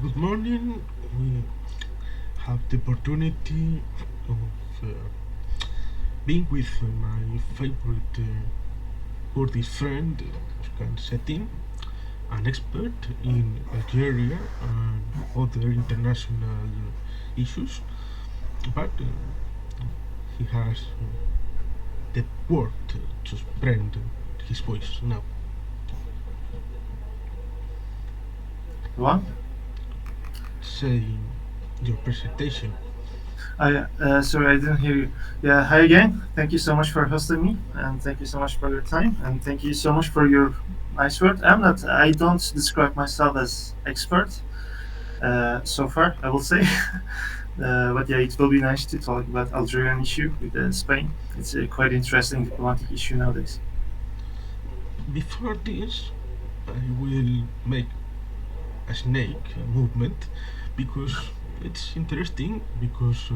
Good morning. We have the opportunity of being with my favorite Kurdish friend, Özcan Çetin, an expert in Algeria and other international issues, but he has the word to spread his voice now. One. Saying your presentation. Sorry, I didn't hear you. Yeah, hi again. Thank you so much for hosting me, and thank you so much for your time, and thank you so much for your nice word. I don't describe myself as expert so far, I will say. But yeah, it will be nice to talk about Algerian issue with Spain. It's a quite interesting diplomatic issue nowadays. Before this, I will make a snake movement because it's interesting because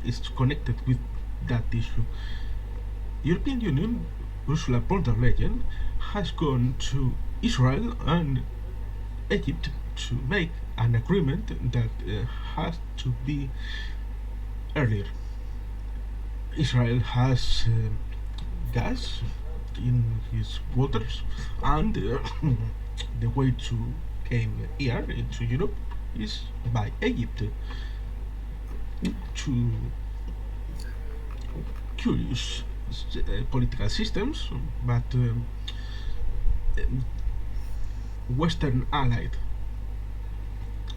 it's connected with that issue. European Union Ursula von der Leyen has gone to Israel and Egypt to make an agreement that has to be earlier. Israel has gas in his waters, and the way to came here into Europe is by Egypt. Two curious political systems, but Western allied,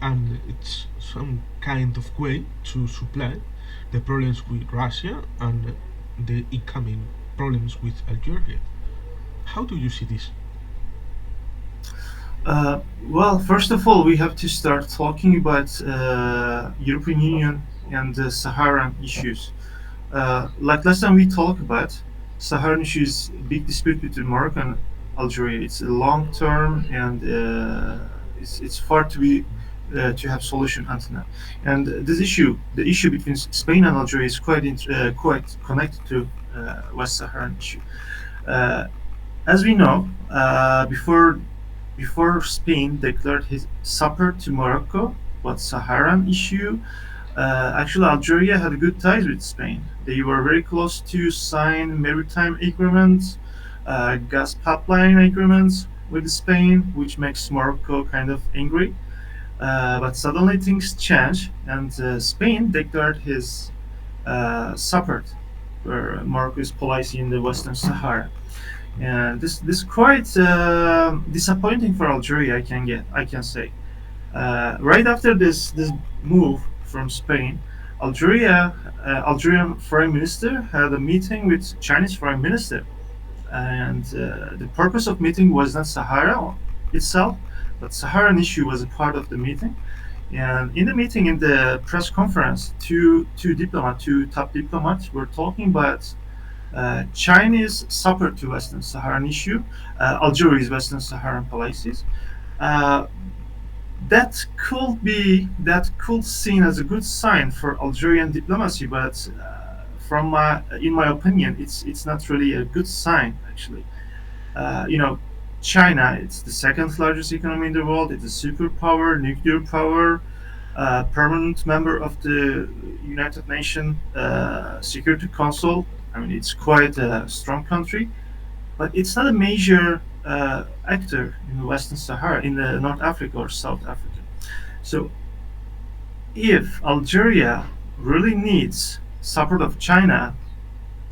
and it's some kind of way to supply the problems with Russia and the incoming problems with Algeria. How do you see this? Well, first of all, we have to start talking about European Union and the Saharan issues. Like last time we talked about, Saharan issue is a big dispute between Morocco and Algeria. It's a long term and it's far to have solution until now. And this issue, the issue between Spain and Algeria, is quite connected to West Saharan issue. Uh, as we know, before Spain declared his support to Morocco, but Saharan issue, actually Algeria had good ties with Spain. They were very close to sign maritime agreements, gas pipeline agreements with Spain, which makes Morocco kind of angry. But suddenly things changed, and Spain declared his support for Morocco's policy in the Western Sahara. And this quite disappointing for Algeria. I can say. Right after this move from Spain, Algerian Foreign Minister had a meeting with Chinese Foreign Minister, and the purpose of meeting was not Sahara itself, but Saharan issue was a part of the meeting. And in the meeting, in the press conference, two top diplomats were talking about Chinese support to Western Saharan issue, Algeria's Western Saharan policies. Uh, that could seen as a good sign for Algerian diplomacy, but in my opinion, it's not really a good sign actually. You know, China, it's the second largest economy in the world. It's a superpower, nuclear power, permanent member of the United Nations Security Council. I mean, it's quite a strong country, but it's not a major actor in the Western Sahara, in the North Africa or South Africa. So, if Algeria really needs support of China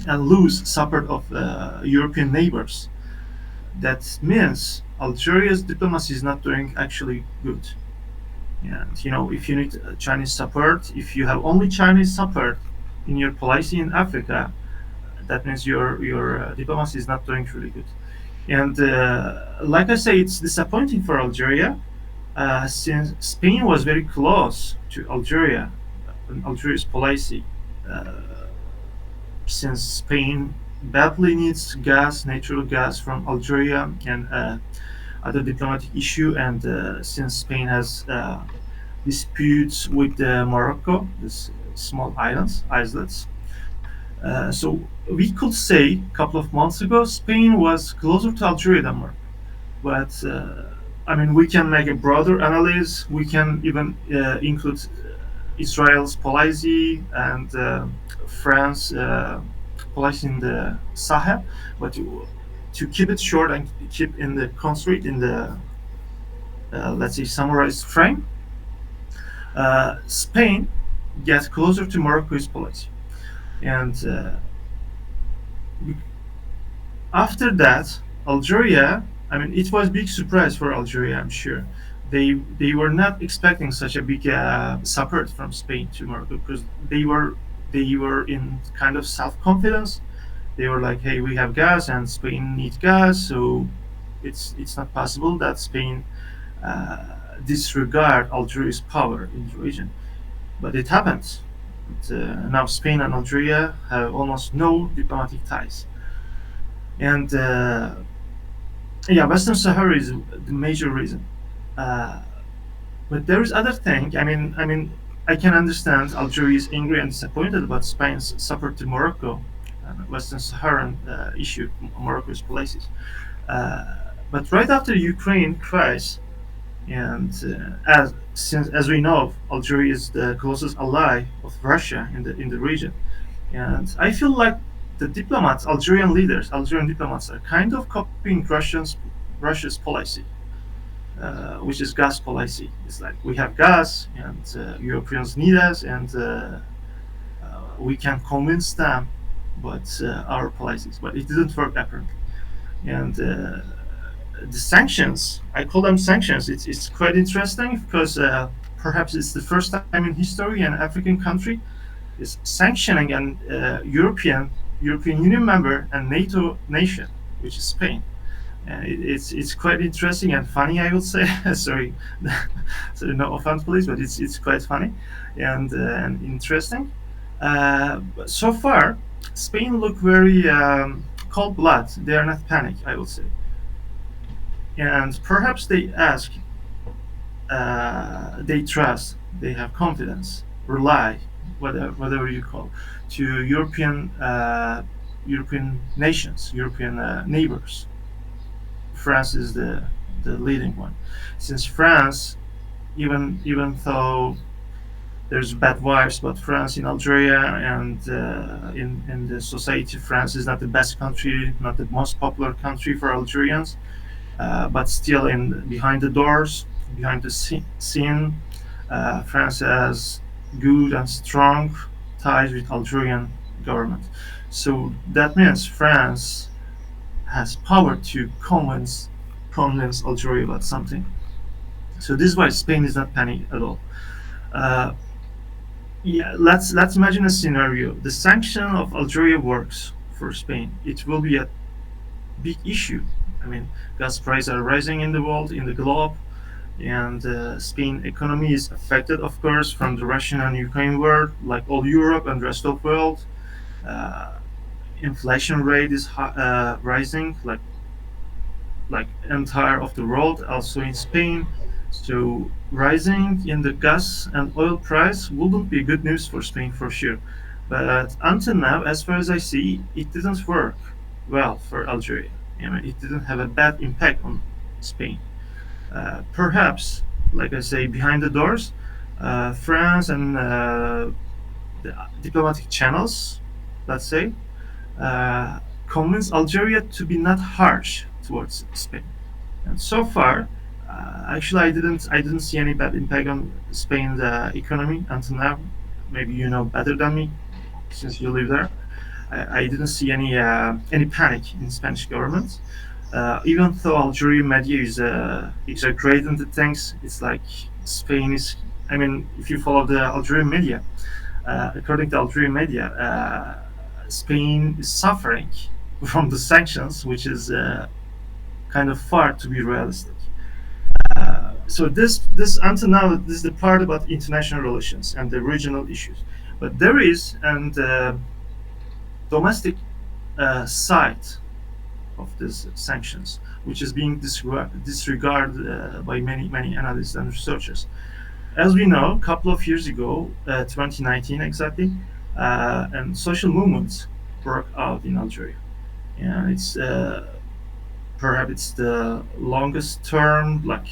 and lose support of European neighbors, that means Algeria's diplomacy is not doing actually good. And you know, if you need Chinese support, if you have only Chinese support in your policy in Africa, that means your diplomacy is not doing really good. And like I say, it's disappointing for Algeria since Spain was very close to Algeria and Algeria's policy. Uh, since Spain badly needs gas, natural gas from Algeria, and other diplomatic issue, and since Spain has disputes with Morocco, this small islets. So we could say a couple of months ago, Spain was closer to Algeria than Morocco. But I mean, we can make a broader analysis. We can even include Israel's policy and France policy in the Sahel, but to keep it short and keep in the constraint in the let's say summarized frame, Spain gets closer to Morocco's policy, and after that, Algeria. I mean, it was a big surprise for Algeria. I'm sure they were not expecting such a big support from Spain to Morocco because they were in kind of self confidence. They were like, hey, we have gas and Spain needs gas, so it's not possible that Spain uh, disregard Algeria's power in the region. But it happens. Now Spain and Algeria have almost no diplomatic ties, and yeah, Western Sahara is the major reason. Uh, but there is other thing. I can understand Algeria is angry and disappointed about Spain's support to Morocco, Western Saharan issue, Morocco's places. Uh, but right after Ukraine crisis, and as we know, Algeria is the closest ally of Russia in the region, and I feel like the diplomats, Algerian diplomats, are kind of copying Russia's policy, which is gas policy. It's like we have gas, and Europeans need us, and we can convince them, but our policies. But it didn't work apparently, and the sanctions. I call them sanctions. It's quite interesting because perhaps it's the first time in history an African country is sanctioning an European Union member and NATO nation, which is Spain. It's quite interesting and funny, I would say. Sorry, so no offense, please, but it's quite funny and interesting. But so far, Spain look very cold blood. They are not panic, I would say, and perhaps they ask, they trust, they have confidence, rely, whatever you call, to European nations, European neighbors. France is the leading one, since France, even though there's bad vibes about France in Algeria and in the society, France is not the best country, not the most popular country for Algerians, but still in behind the doors, behind the scene, France has good and strong ties with Algerian government. So that means France has power to convince Algeria about something. So this is why Spain is not panicked at all. Uh, yeah, let's imagine a scenario. The sanction of Algeria works for Spain. It will be a big issue. I mean, gas prices are rising in the world, in the globe, and Spain economy is affected, of course, from the Russian and Ukraine war, like all Europe and the rest of the world. Uh, Inflation rate is rising, like entire of the world, also in Spain. So rising in the gas and oil price wouldn't be good news for Spain for sure. But until now, as far as I see, it didn't work well for Algeria. I mean, it didn't have a bad impact on Spain. Perhaps, like I say, behind the doors, France and the diplomatic channels, let's say, uh, convince Algeria to be not harsh towards Spain. And so far, actually, I didn't see any bad impact on Spain's economy until now. Maybe you know better than me, since you live there. I didn't see any panic in Spanish government. Even though Algerian media is exaggerating the things, it's like Spain is. I mean, if you follow the Algerian media, according to Algerian media, Spain is suffering from the sanctions, which is kind of far to be realistic. So this until now, this is the part about international relations and the regional issues, but there is and domestic side of these sanctions, which is being disregarded by many analysts and researchers. As we know, a couple of years ago, 2019 exactly, and social movements broke out in Algeria, and it's Perhaps it's the longest term, like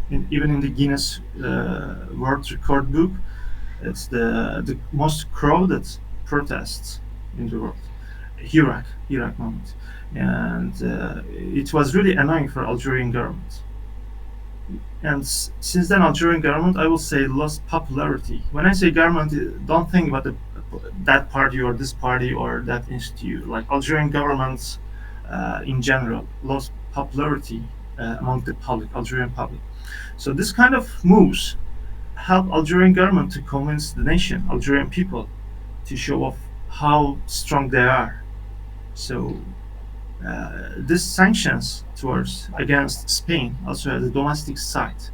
even in the Guinness World Record book, it's the most crowded protests in the world. Iraq moment, and it was really annoying for Algerian government. And since then, Algerian government, I will say, lost popularity. When I say government, don't think about that party or this party or that institute. Like Algerian governments in general lost popularity among the public, Algerian public. So this kind of moves help Algerian government to convince the nation, Algerian people, to show off how strong they are. So this sanctions towards against Spain also has a domestic side.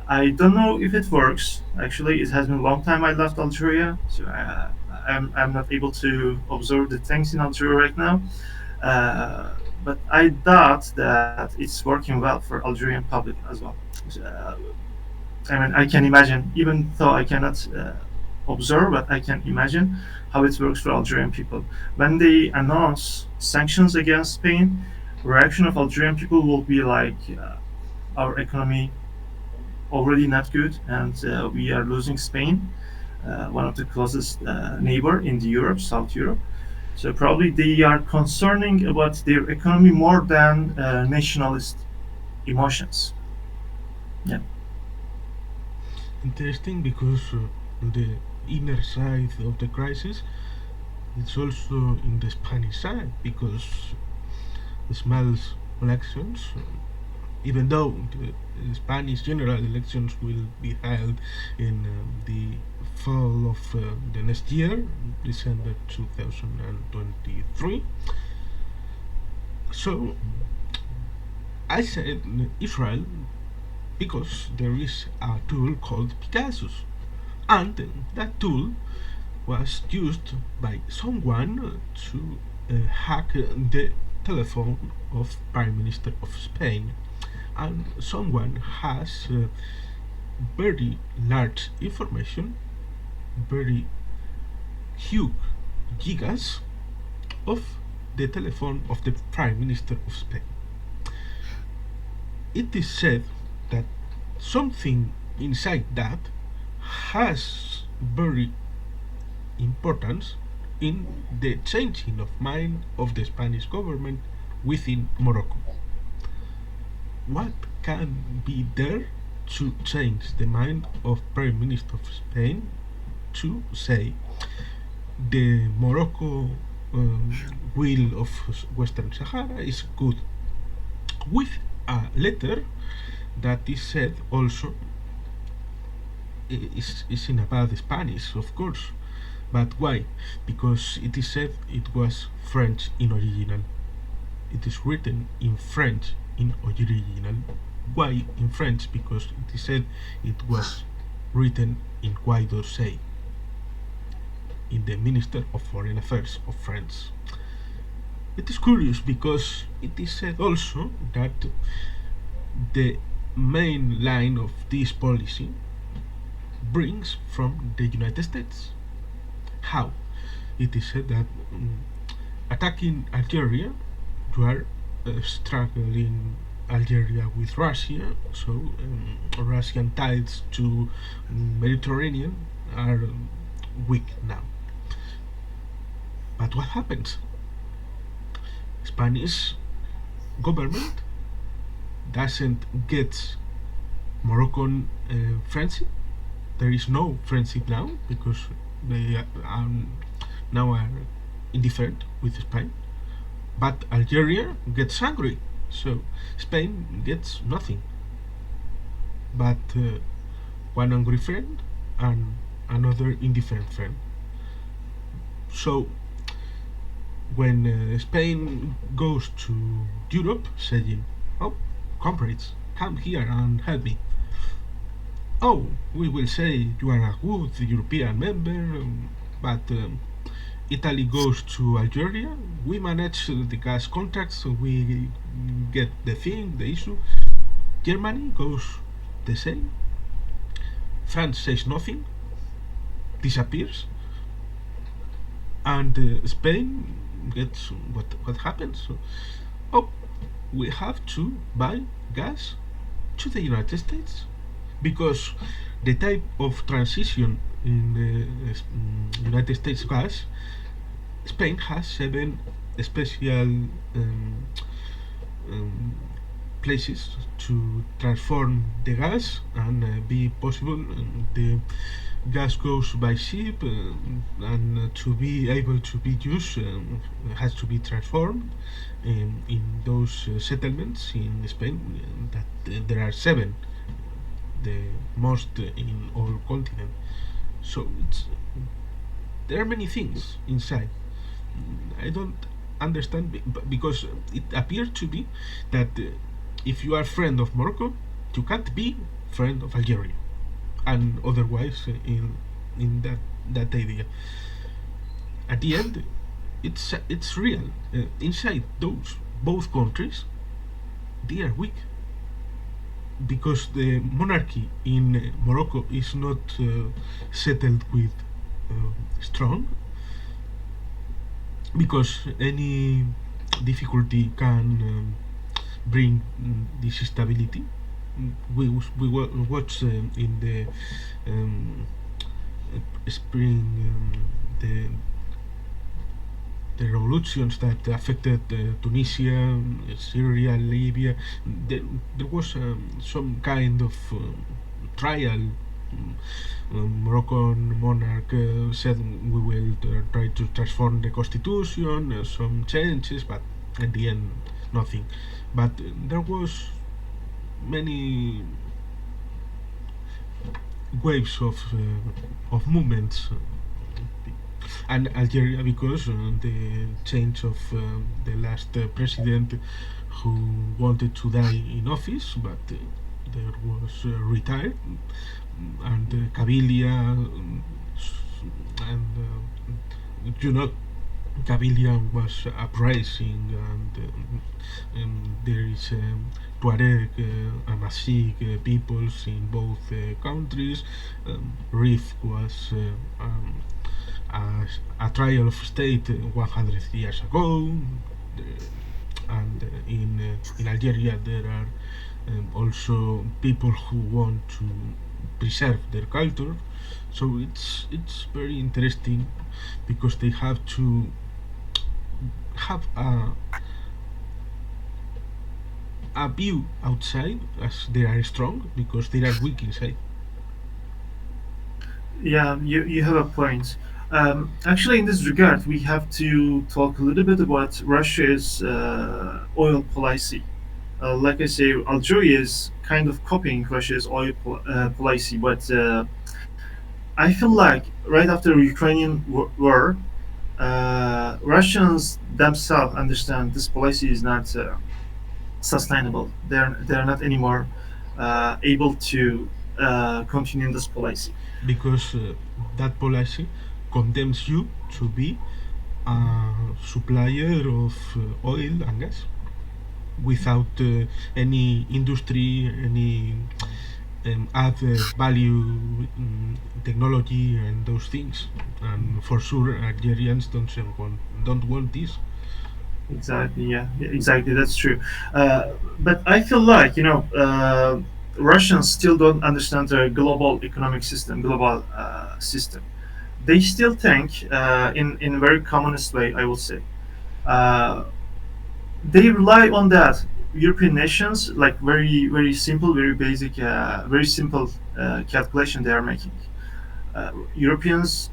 I don't know if it works. Actually, it has been a long time I left Algeria, so I'm not able to observe the things in Algeria right now. Uh, but I doubt that it's working well for Algerian public as well. Uh, I mean, I can imagine, even though I cannot observe, but I can imagine how it works for Algerian people. When they announce sanctions against Spain, reaction of Algerian people will be like, our economy already not good, and we are losing Spain, one of the closest neighbor in the Europe, South Europe. So probably they are concerning about their economy more than nationalist emotions. Yeah. Interesting because the inner side of the crisis is also in the Spanish side because the smells elections, even though the Spanish general elections will be held in the fall of the next year, December 2023. So I said Israel because there is a tool called Pegasus, and that tool was used by someone to hack the telephone of Prime Minister of Spain, and someone has very large information, very huge gigas of the telephone of the Prime Minister of Spain. It is said that something inside that has very importance in the changing of mind of the Spanish government within Morocco. What can be there to change the mind of Prime Minister of Spain to say the Morocco will of Western Sahara is good, with a letter that is said also is in a bad Spanish, of course. But why? Because it is said it was French in original. It is written in French in original. Why in French? Because it is said it was written in Quai d'Orsay, in the Minister of Foreign Affairs of France. It is curious because it is said also that the main line of this policy brings from the United States. How? It is said that attacking Algeria, you are struggling Algeria with Russia, so Russian ties to Mediterranean are weak now. But what happens? Spanish government doesn't get Moroccan friendship. There is no friendship now because they now are indifferent with Spain. But Algeria gets angry, so Spain gets nothing but one angry friend and another indifferent friend. So when Spain goes to Europe saying, "Oh, comrades, come here and help me," oh, we will say you are a good European member, but Italy goes to Algeria, we manage the gas contracts, we get the thing, the issue. Germany goes the same. France says nothing, disappears, and Spain gets what happens. Oh, we have to buy gas to the United States because the type of transition in the United States gas, Spain has 7 special um, places to transform the gas and be possible the gas goes by ship and to be able to be used has to be transformed in those settlements in Spain that there are 7, the most in all continent. So there are many things inside. I don't understand because it appears to be that if you are friend of Morocco, you can't be friend of Algeria, and otherwise in that idea. At the end, it's real. Inside those both countries, they are weak because the monarchy in Morocco is not settled with strong because any difficulty can bring this stability. We watch in the um, spring the revolutions that affected Tunisia, Syria, Libya. There was some kind of trial. Moroccan monarch said we will try to transform the constitution, some changes, but at the end nothing. But there was many waves of movements and Algeria because the change of the last president who wanted to die in office but there was retired and Kabylia and you know Kabylia was uprising and there is Tuareg Amazigh peoples in both countries. Rif was a trial of state 100 years ago, and in Algeria there are also people who want to preserve their culture. So it's very interesting because they have to have a view outside as they are strong because they are weak inside. Yeah, you have a point. Actually, in this regard, we have to talk a little bit about Russia's oil policy. Like I say, Algeria is kind of copying Russia's policy, but I feel like right after Ukrainian war, Russians themselves understand this policy is not sustainable. They're not anymore able to continue this policy. Because that policy condemns you to be a supplier of oil and gas without any industry, any add value technology and those things. And for sure, Algerians don't want this. Exactly. Yeah. Yeah, exactly. That's true. But I feel like Russians still don't understand the global economic system, global system. They still think in a very communist way. I would say they rely on that. European nations like very simple, very basic, very simple calculation they are making. Europeans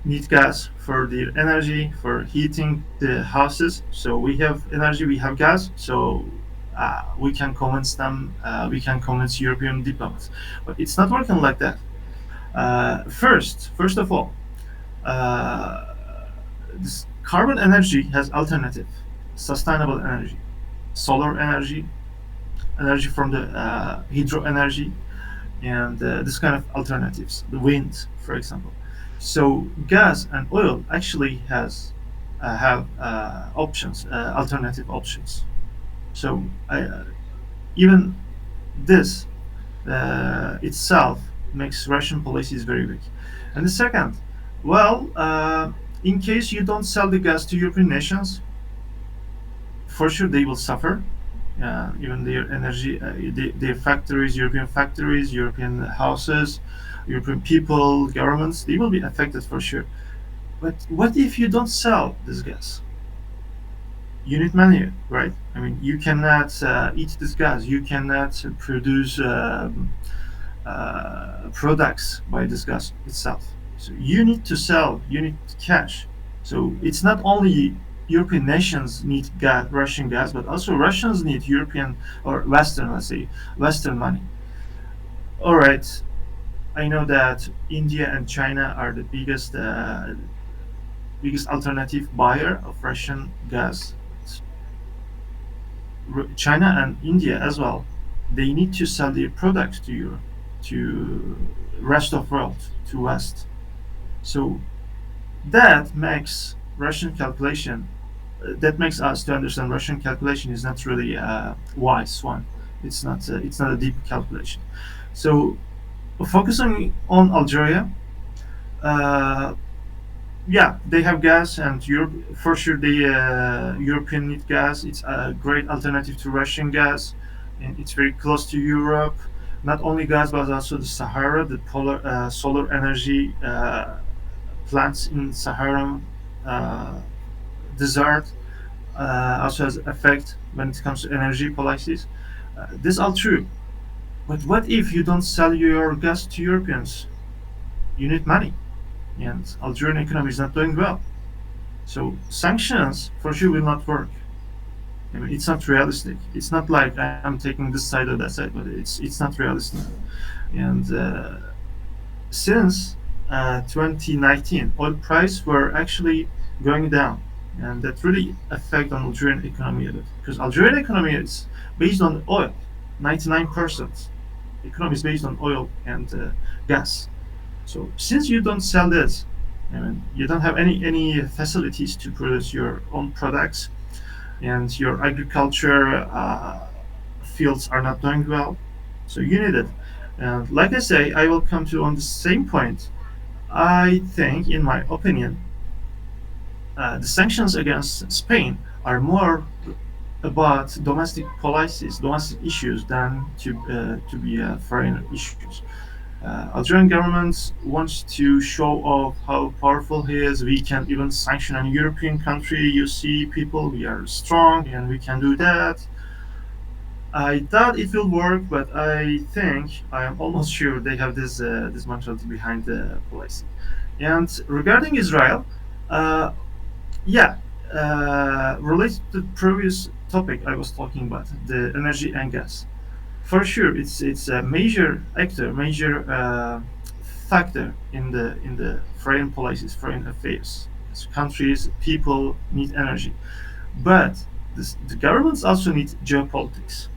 need gas for their energy, for heating the houses. So we have energy, we have gas. So we can convince them, we can convince European diplomats. But it's not working like that. First of all, uh, this carbon energy has alternative, sustainable energy, solar energy, energy from the hydro energy, and this kind of alternatives, the wind, for example. So gas and oil actually have options, alternative options. So even this itself makes Russian policies very weak. And the second, well, in case you don't sell the gas to European nations, for sure they will suffer. even their energy, their factories, European houses, European people, governments, they will be affected for sure. But what if you don't sell this gas? You need money, right? I mean, you cannot eat this gas. You cannot produce products by this gas itself. So you need to sell. You need cash. So it's not only European nations need gas, Russian gas, but also Russians need European or Western, let's say, Western money. All right, I know that India and China are the biggest alternative buyer of Russian gas. China and India as well. They need to sell their products to Europe, to rest of world, to West. So that makes Russian calculation. That makes us to understand Russian calculation is not really a wise one. It's not a deep calculation. So focusing on Algeria, uh, yeah, they have gas, and Europe for sure. The European need gas. It's a great alternative to Russian gas, and it's very close to Europe. Not only gas, but also the Sahara, the polar solar energy plants in Saharan uh, desert also has effect when it comes to energy policies. This all true. But what if you don't sell your gas to Europeans? You need money, and Algerian economy is not doing well. So sanctions for sure will not work. I mean, it's not realistic. It's not like I'm taking this side or that side, but it's not realistic. And since 2019, oil price were actually going down, and that really affect on Algerian economy a bit because Algerian economy is based on oil. 99% economy is based on oil and gas. So since you don't sell this, I mean, you don't have any facilities to produce your own products, and your agriculture fields are not doing well. So you need it. And like I say, I will come to on the same point. I think, in my opinion, the sanctions against Spain are more about domestic policies, domestic issues, than to be foreign issues. Algerian government wants to show off how powerful he is. We can even sanction a European country. You see, people, we are strong and we can do that. I thought it will work, but I think I am almost sure they have this mentality behind the policy. And regarding Israel, uh, yeah, related to the previous topic I was talking about, the energy and gas. For sure, it's a major actor, major factor in the foreign policies, foreign affairs. So countries, people need energy, but the governments also need geopolitics.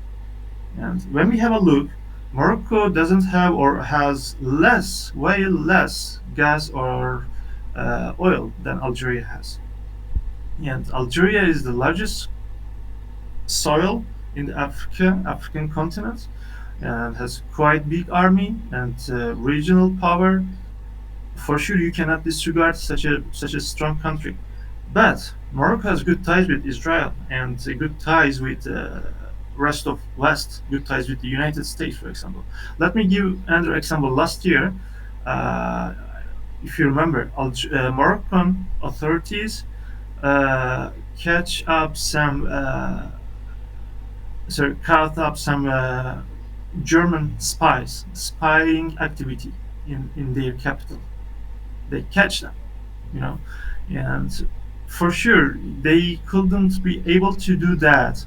And when we have a look, Morocco doesn't have or has less, way less gas or oil than Algeria has. And Algeria is the largest soil in the African continent, and has quite big army and regional power. For sure, you cannot disregard such a strong country. But Morocco has good ties with Israel and good ties with rest of West, good ties with the United States, for example. Let me give another example. Last year, uh, if you remember, Moroccan authorities uh, catch up some sorry, caught up some German spies spying activity in their capital. They catch them, you know, and for sure they couldn't be able to do that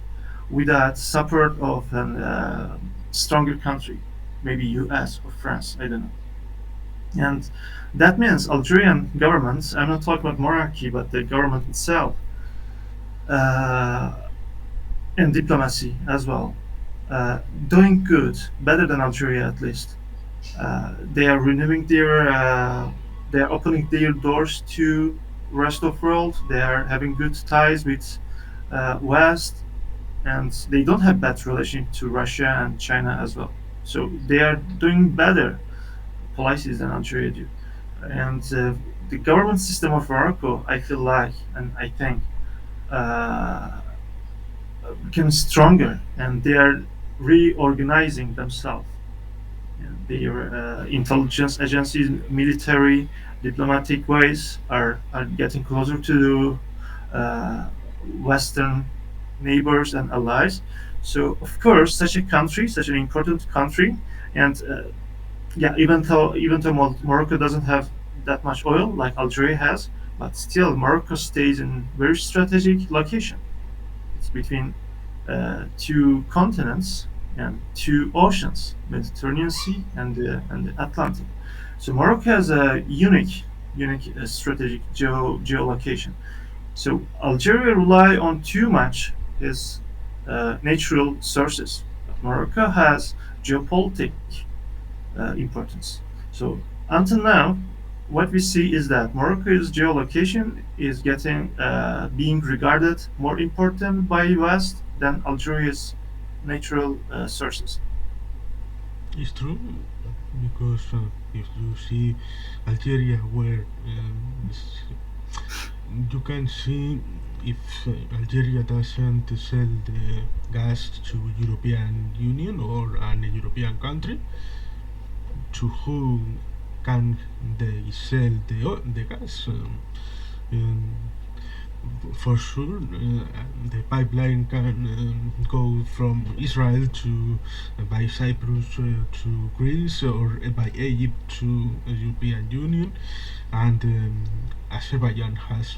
without support of an stronger country, maybe U.S. or France, I don't know. And that means Algerian government, I'm not talking about monarchy, but the government itself, uh, and diplomacy as well, doing good, better than Algeria at least. They are renewing they are opening their doors to rest of world. They are having good ties with West, and they don't have bad relation to Russia and China as well. So they are doing better policies than Algeria do. And the government system of Morocco, I feel like, and I think, uh, become stronger, and they are reorganizing themselves. And their intelligence agencies, military, diplomatic ways are getting closer to uh, Western neighbors and allies. So, of course, such a country, such an important country, and yeah, even though Morocco doesn't have that much oil like Algeria has, but still Morocco stays in very strategic location. It's between two continents and two oceans, Mediterranean Sea and the Atlantic. So Morocco has a unique strategic geolocation. So Algeria rely on too much its natural sources. But Morocco has geopolitic importance. So until now, what we see is that Morocco's geolocation is getting being regarded more important by West than Algeria's natural sources. It's true because if you see Algeria, where you can see if Algeria doesn't sell the gas to European Union or an European country, to who can they sell the gas? Um, for sure, the pipeline can go from Israel to by Cyprus to Greece, or by Egypt to European Union, and Azerbaijan has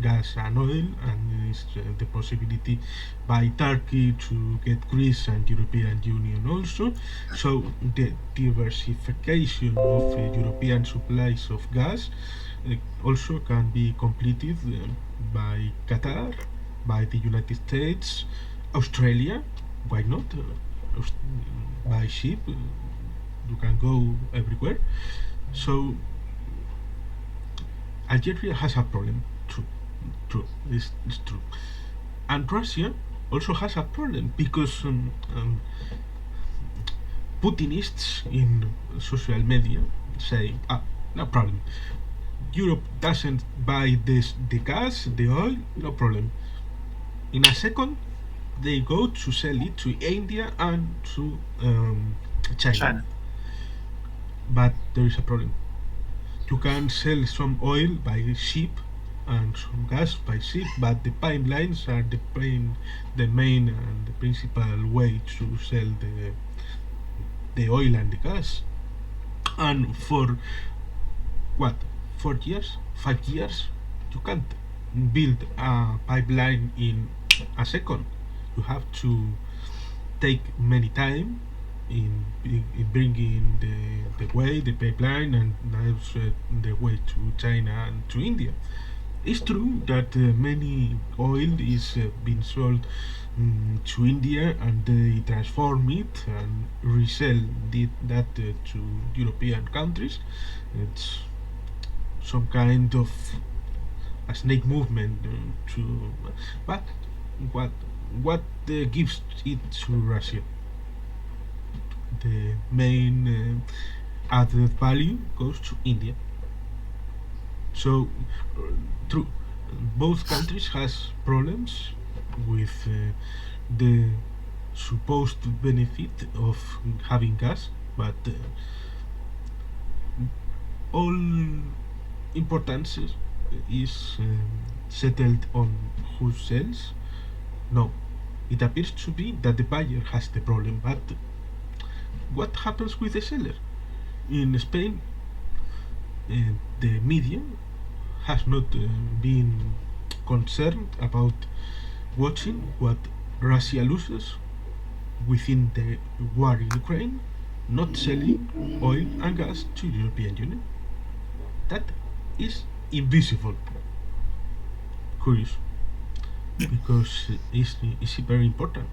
gas and oil, and is the possibility by Turkey to get Greece and European Union also. So the diversification of European supplies of gas also can be completed by Qatar, by the United States, Australia, why not? By ship, you can go everywhere. So Algeria has a problem, true, it's true. And Russia also has a problem because Putinists in social media say, no problem. Europe doesn't buy the gas, the oil, no problem. In a second, they go to sell it to India and to China. China. But there is a problem. You can sell some oil by ship and some gas by ship, but the pipelines are the main and the principal way to sell the oil and the gas. And for what, 4 years, 5 years, you can't build a pipeline in a second. You have to take many time in bringing the pipeline, and also the way to China and to India. It's true that many oil is being sold to India, and they transform it and resell that to European countries. It's some kind of a snake movement to, but what what gives it to Russia? The main added value goes to India. So true, both countries has problems with the supposed benefit of having gas, but all importance is settled on who sells. No, it appears to be that the buyer has the problem, but what happens with the seller? In Spain, the media has not been concerned about watching what Russia loses within the war in Ukraine, not selling oil and gas to European Union. That is invisible. Curious, because it's very important.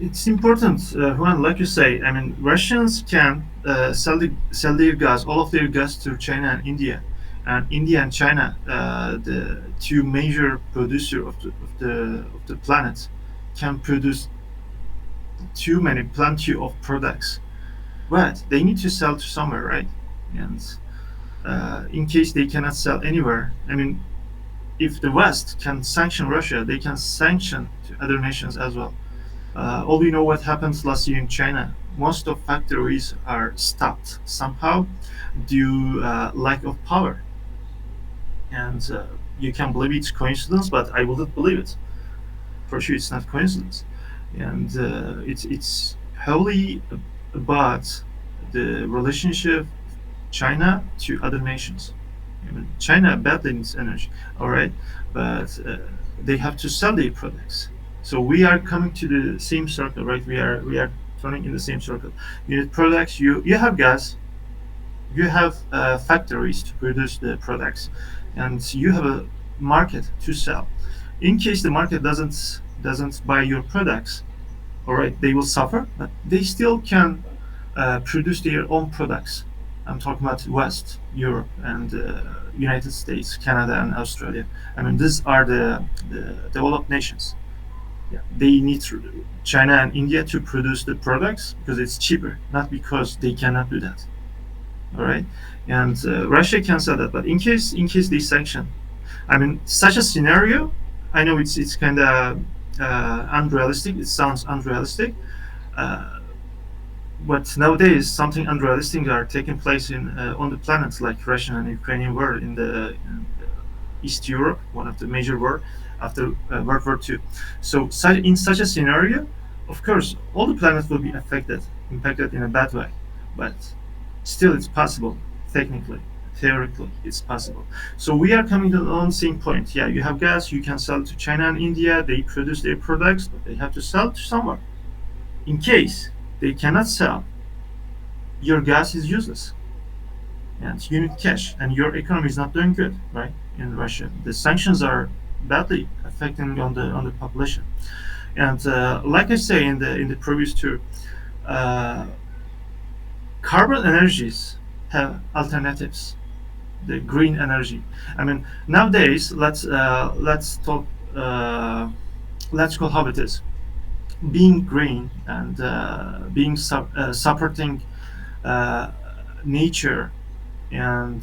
It's important, Juan, like you say. I mean, Russians can sell their gas, all of their gas, to China and India, and India and China, the two major producer of the planet, can produce plenty of products, but they need to sell to somewhere, right? And in case they cannot sell anywhere, I mean, if the West can sanction Russia, they can sanction to other nations as well. All we know what happened last year in China. Most of factories are stopped somehow due lack of power, and you can believe it's coincidence, but I wouldn't believe it. For sure, it's not coincidence, and it's wholly about the relationship China to other nations. I mean, China badly needs energy, all right, but they have to sell their products. So we are coming to the same circle, right? We are turning in the same circle. You need products. You have gas. You have factories to produce the products, and you have a market to sell. In case the market doesn't buy your products, all right, they will suffer, but they still can produce their own products. I'm talking about West Europe and United States, Canada, and Australia. I mean, these are the developed nations. Yeah, they need China and India to produce the products because it's cheaper, not because they cannot do that. All right, and Russia can sell that, but in case they sanction, I mean, such a scenario, I know it's kind of unrealistic. It sounds unrealistic, uh, but nowadays something unrealistic are taking place in on the planets, like Russian and Ukrainian war in East Europe, one of the major war after World War II. So in such a scenario, of course, all the planets will be impacted in a bad way, but still it's possible technically. Theoretically, it's possible. So we are coming to the same point. Yeah, you have gas, you can sell to China and India. They produce their products, but they have to sell to somewhere. In case they cannot sell, your gas is useless, and you need cash, and your economy is not doing good, right? In Russia, the sanctions are badly affecting on the population, and like I say in the previous tour, uh, carbon energies have alternatives. The green energy. I mean, nowadays, let's talk. Let's call how it is. Being green and being supporting uh, nature and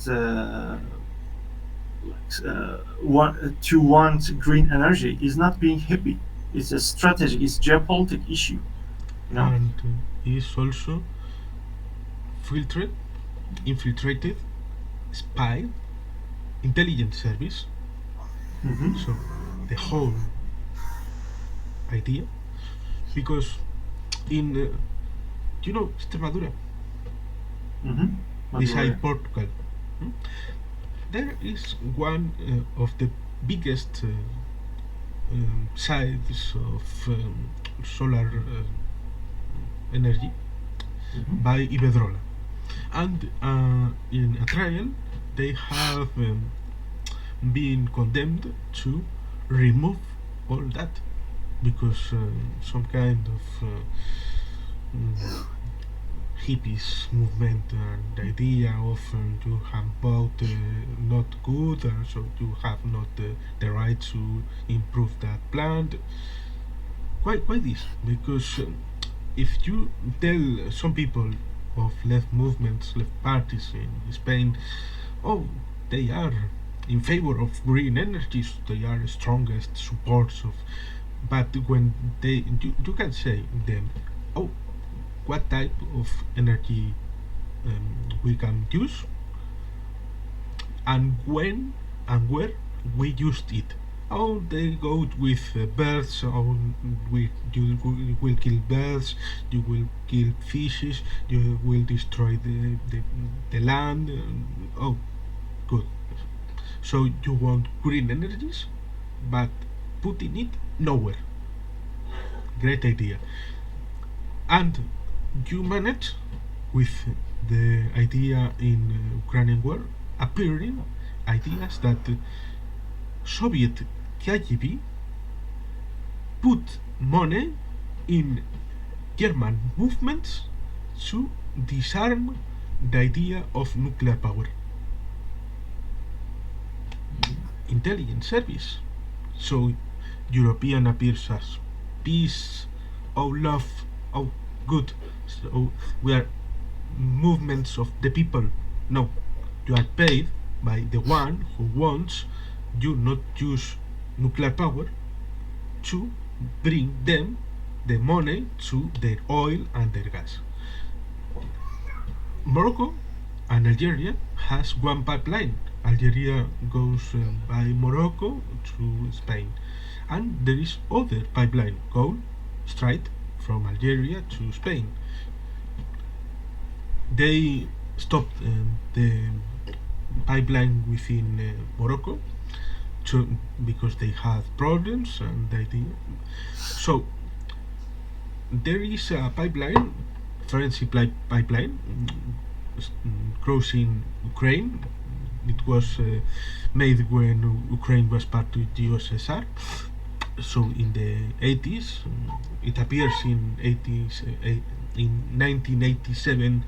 want green energy is not being hippie. It's a strategy. It's geopolitical issue. You know. and is also filtered, infiltrated, spied, intelligence service. Mm-hmm. So the whole idea, because in Extremadura, Mm-hmm. beside Portugal, hmm, there is one of the biggest sites of solar energy Mm-hmm. by Iberdrola, and in a trial they have been condemned to remove all that because some kind of mm, hippies movement and the idea of you have both not good, so you have not the right to improve that plant. Why this? Because if you tell some people of left movements, left parties in Spain, oh, they are in favor of green energies, they are the strongest supports of. But when you can say then, oh, what type of energy we can use, and when and where we used it. Oh, they go with birds. Oh, you will kill birds. You will kill fishes. You will destroy the land. Oh, good. So you want green energies, but putting it nowhere. Great idea. And you manage with the idea in Ukrainian war appearing ideas that Soviet KGB put money in German movements to disarm the idea of nuclear power. Intelligence service. So European appears as peace, oh love, oh good. So we are movements of the people. No, you are paid by the one who wants you not use nuclear power to bring them the money to their oil and their gas. Morocco and Algeria has one pipeline. Algeria goes by Morocco to Spain, and there is other pipeline go straight from Algeria to Spain. They stopped the pipeline within Morocco because they had problems and they did. So there is a pipeline, friendship pipeline, crossing Ukraine. It was made when Ukraine was part of the USSR. So in the 80s, it appears in 80s, in 1987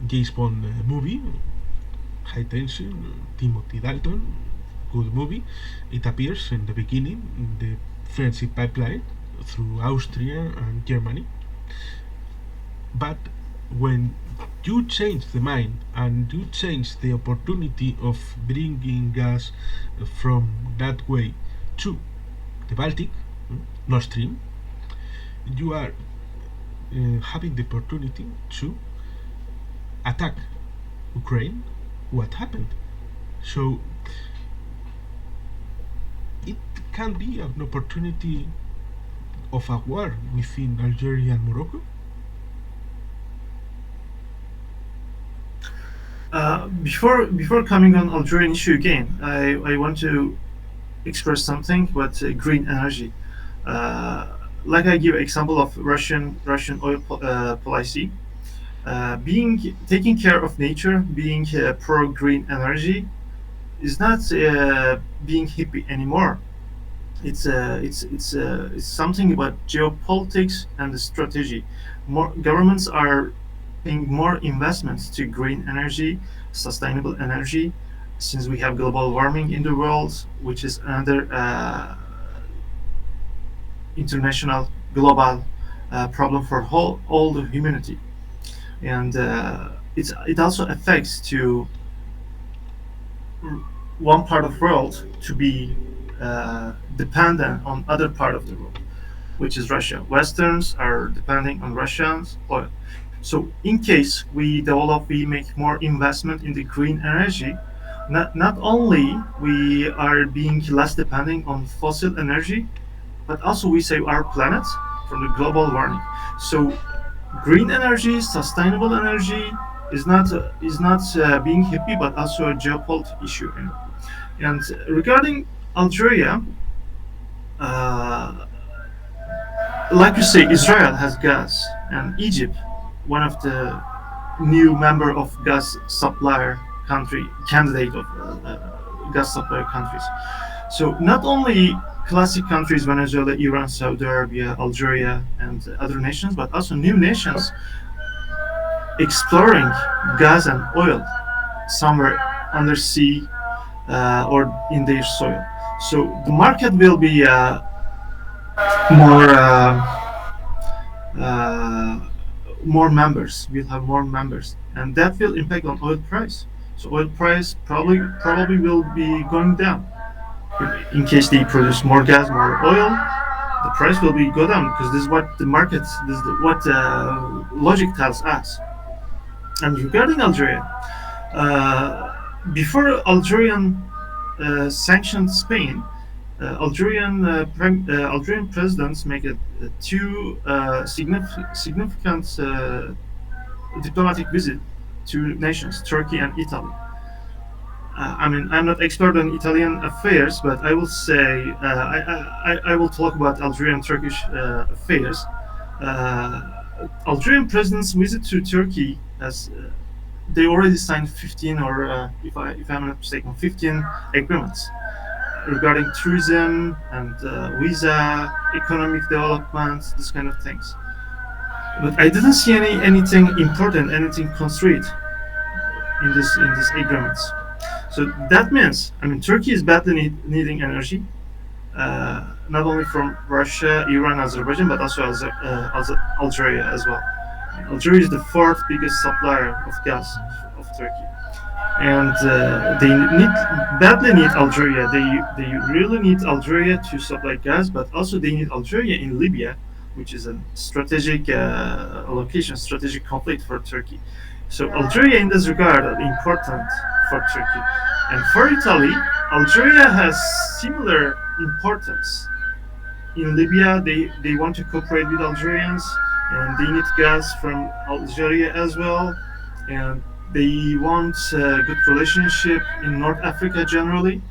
James Bond movie, High Tension, Timothy Dalton, good movie. It appears in the beginning in the friendship pipeline through Austria and Germany. But when you change the mind and you change the opportunity of bringing gas from that way to the Baltic, Nord Stream, you are having the opportunity to attack Ukraine. What happened? So it can be an opportunity of a war within Algeria and Morocco. Before coming on Algerian issue again, I want to express something about green energy. Uh, like I give example of Russian oil policy, being taking care of nature, being pro green energy is not being hippie anymore. It's something about geopolitics and the strategy. More governments are paying more investments to green energy, sustainable energy, since we have global warming in the world, which is another international global problem for all the humanity, and it also affects to one part of the world to be dependent on other part of the world, which is Russia. Westerns are depending on Russians oil. So in case we make more investment in the green energy, not only we are being less depending on fossil energy, but also we save our planet from the global warming. So green energy, sustainable energy is not being hippie, but also a geopolitical issue. And regarding Algeria, uh, like you say, Israel has gas, and Egypt, one of the new member of gas supplier country, candidate of gas supplier countries. So not only classic countries, Venezuela, Iran, Saudi Arabia, Algeria, and other nations, but also new nations exploring gas and oil somewhere under sea or in their soil. So the market will be more uh, more members. We'll have more members, and that will impact on oil price. So oil price probably will be going down. In case they produce more gas, more oil, the price will be go down because this is what the market, this is what logic tells us. And regarding Algeria, before Algerian sanctioned Spain, Algerian presidents make two significant diplomatic visit to nations, Turkey and Italy. I mean, I'm not expert on Italian affairs, but I will say I will talk about Algerian Turkish affairs. Algerian president's visit to Turkey has they already signed 15 or if I'm not mistaken 15 agreements regarding tourism and visa, economic development, this kind of things. But I didn't see anything important, anything concrete in these agreements. So that means, I mean, Turkey is badly needing energy, not only from Russia, Iran, Azerbaijan, but also Algeria as well. Algeria is the fourth biggest supplier of gas of Turkey, and they need badly need Algeria. They really need Algeria to supply gas, but also they need Algeria in Libya, which is a strategic location, strategic conflict for Turkey. So Algeria, in this regard, are important for Turkey, and for Italy, Algeria has similar importance. In Libya, they want to cooperate with Algerians, and they need gas from Algeria as well, and they want a good relationship in North Africa generally.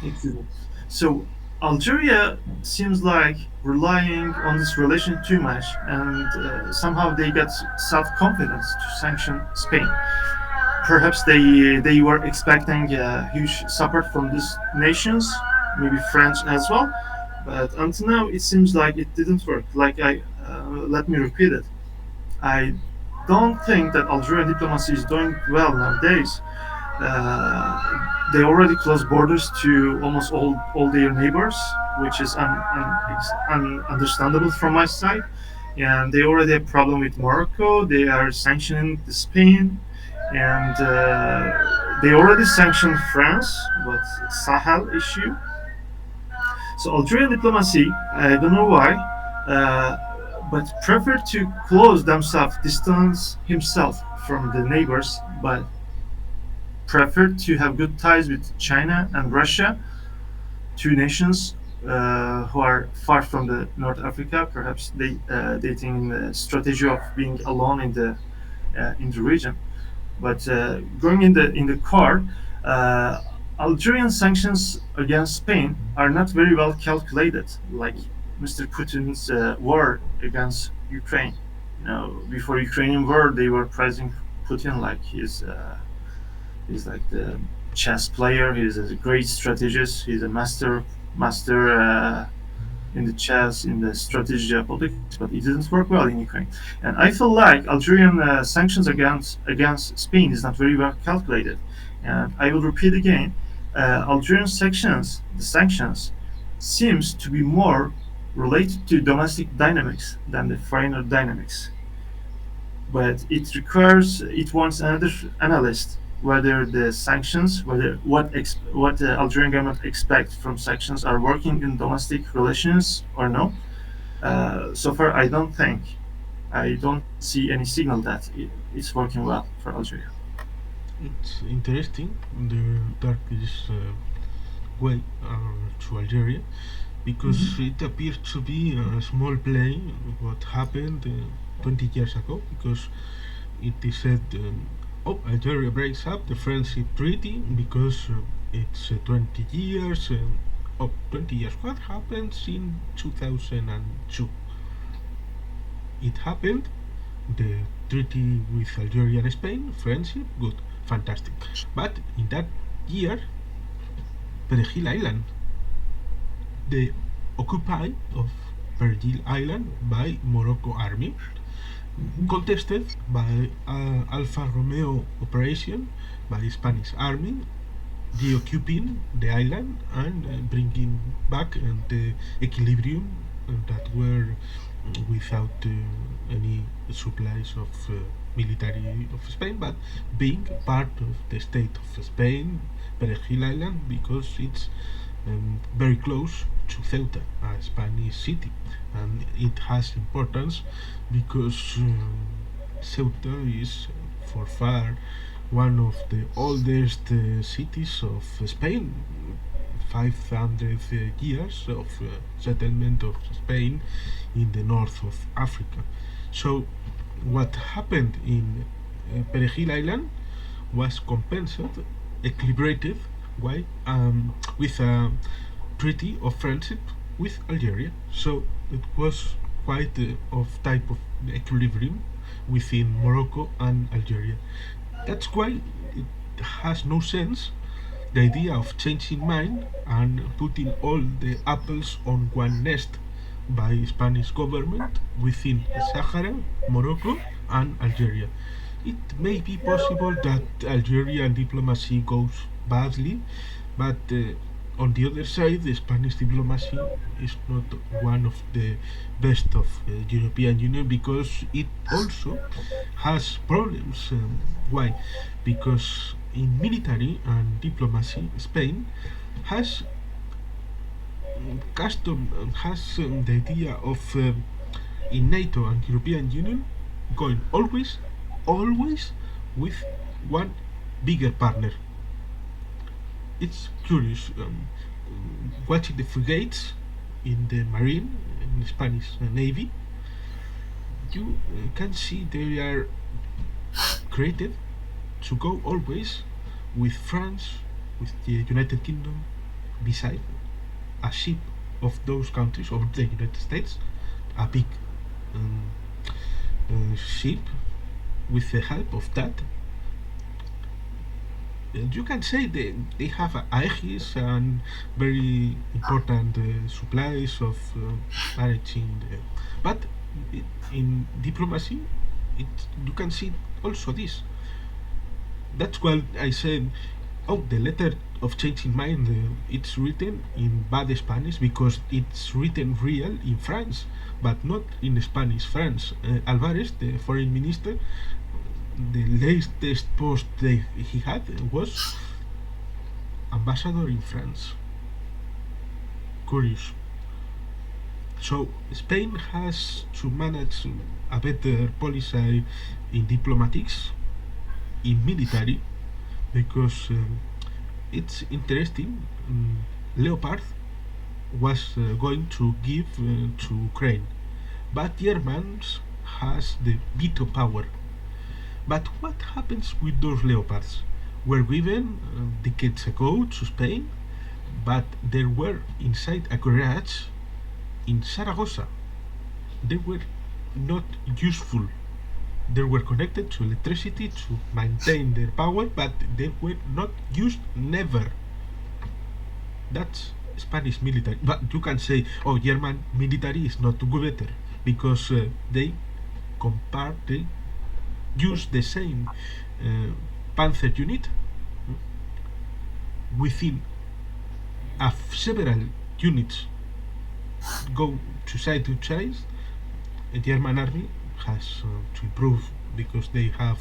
Excuse me. So Algeria seems like relying on this relation too much, and somehow they get self-confidence to sanction Spain. Perhaps they were expecting huge support from these nations, maybe France as well, but until now it seems like it didn't work. Like I let me repeat it. I don't think that Algerian diplomacy is doing well nowadays. They already closed borders to almost all their neighbors, which is understandable from my side. And they already have problem with Morocco. They are sanctioning the Spain, and they already sanctioned France with Sahel issue. So Algerian diplomacy, I don't know why, but prefer to close themselves, distance himself from the neighbors, but prefer to have good ties with China and Russia, two nations who are far from the North Africa. Perhaps they think the strategy of being alone in the region. But going in the core, uh, Algerian sanctions against Spain are not very well calculated, like Mr. Putin's war against Ukraine. You know, before Ukrainian war, they were praising Putin like he's like the chess player. He's a great strategist. He's a master in the chess, in the strategy of politics, but it didn't work well in Ukraine. And I feel like Algerian sanctions against Spain is not very well calculated. And I will repeat again, Algerian the sanctions, seems to be more related to domestic dynamics than the foreign dynamics. But it wants another analyst whether the sanctions, whether what the Algerian government expects from sanctions are working in domestic relations or no. So far, I don't see any signal that it's working well for Algeria. It's interesting the Turkish way to Algeria because Mhm. it appears to be a small play what happened 20 years ago because it is said oh Algeria breaks up the friendship treaty because it's 20 years oh 20 years what happened in 2002 it happened the treaty with Algeria and Spain friendship good fantastic but in that year Perejil Island the occupy of Perejil Island by Morocco army Mhm. contested by Alfa Romeo operation by the Spanish army, reoccupying the island and bringing back the equilibrium that were without any supplies of military of Spain, but being part of the state of Spain, Perejil Island, because it's very close to Ceuta, a Spanish city, and it has importance because Ceuta is for far one of the oldest cities of Spain. 500 years of settlement of Spain in the north of Africa. So, what happened in Perejil Island was compensated, equilibrated, why? With a treaty of friendship with Algeria. So it was quite of type of equilibrium within Morocco and Algeria. That's why it has no sense the idea of changing mind and putting all the apples on one nest by Spanish government within Sahara, Morocco and Algeria. It may be possible that Algerian diplomacy goes badly, but On the other side, the Spanish diplomacy is not one of the best of European Union because it also has problems. Why? Because in military and diplomacy, Spain has has the idea of in NATO and European Union going always with one bigger partner. It's curious watching the frigates in the marine in the Spanish navy. You can see they are created to go always with France, with the United Kingdom beside a ship of those countries, of the United States, a big um, ship with the help of that. You can say they have aegis and very important supplies of managing but in diplomacy it you can see also this. That's why I said, oh, the letter of changing mind, it's written in bad Spanish because it's written real in France, but not in Spanish. France. Alvarez, the foreign minister, the latest post he had was ambassador in France. Curious. So Spain has to manage a better policy in diplomatics, in military, because it's interesting. Leopard was going to give to Ukraine, but Germans has the veto power. But what happens with those leopards? Were given decades ago to Spain, but they were inside a garage in Zaragoza. They were not useful. They were connected to electricity to maintain their power, but they were not used never. That's Spanish military. But you can say, oh, German military is not better because they they use the same Panzer unit within several units go to side. The German army has to improve because they have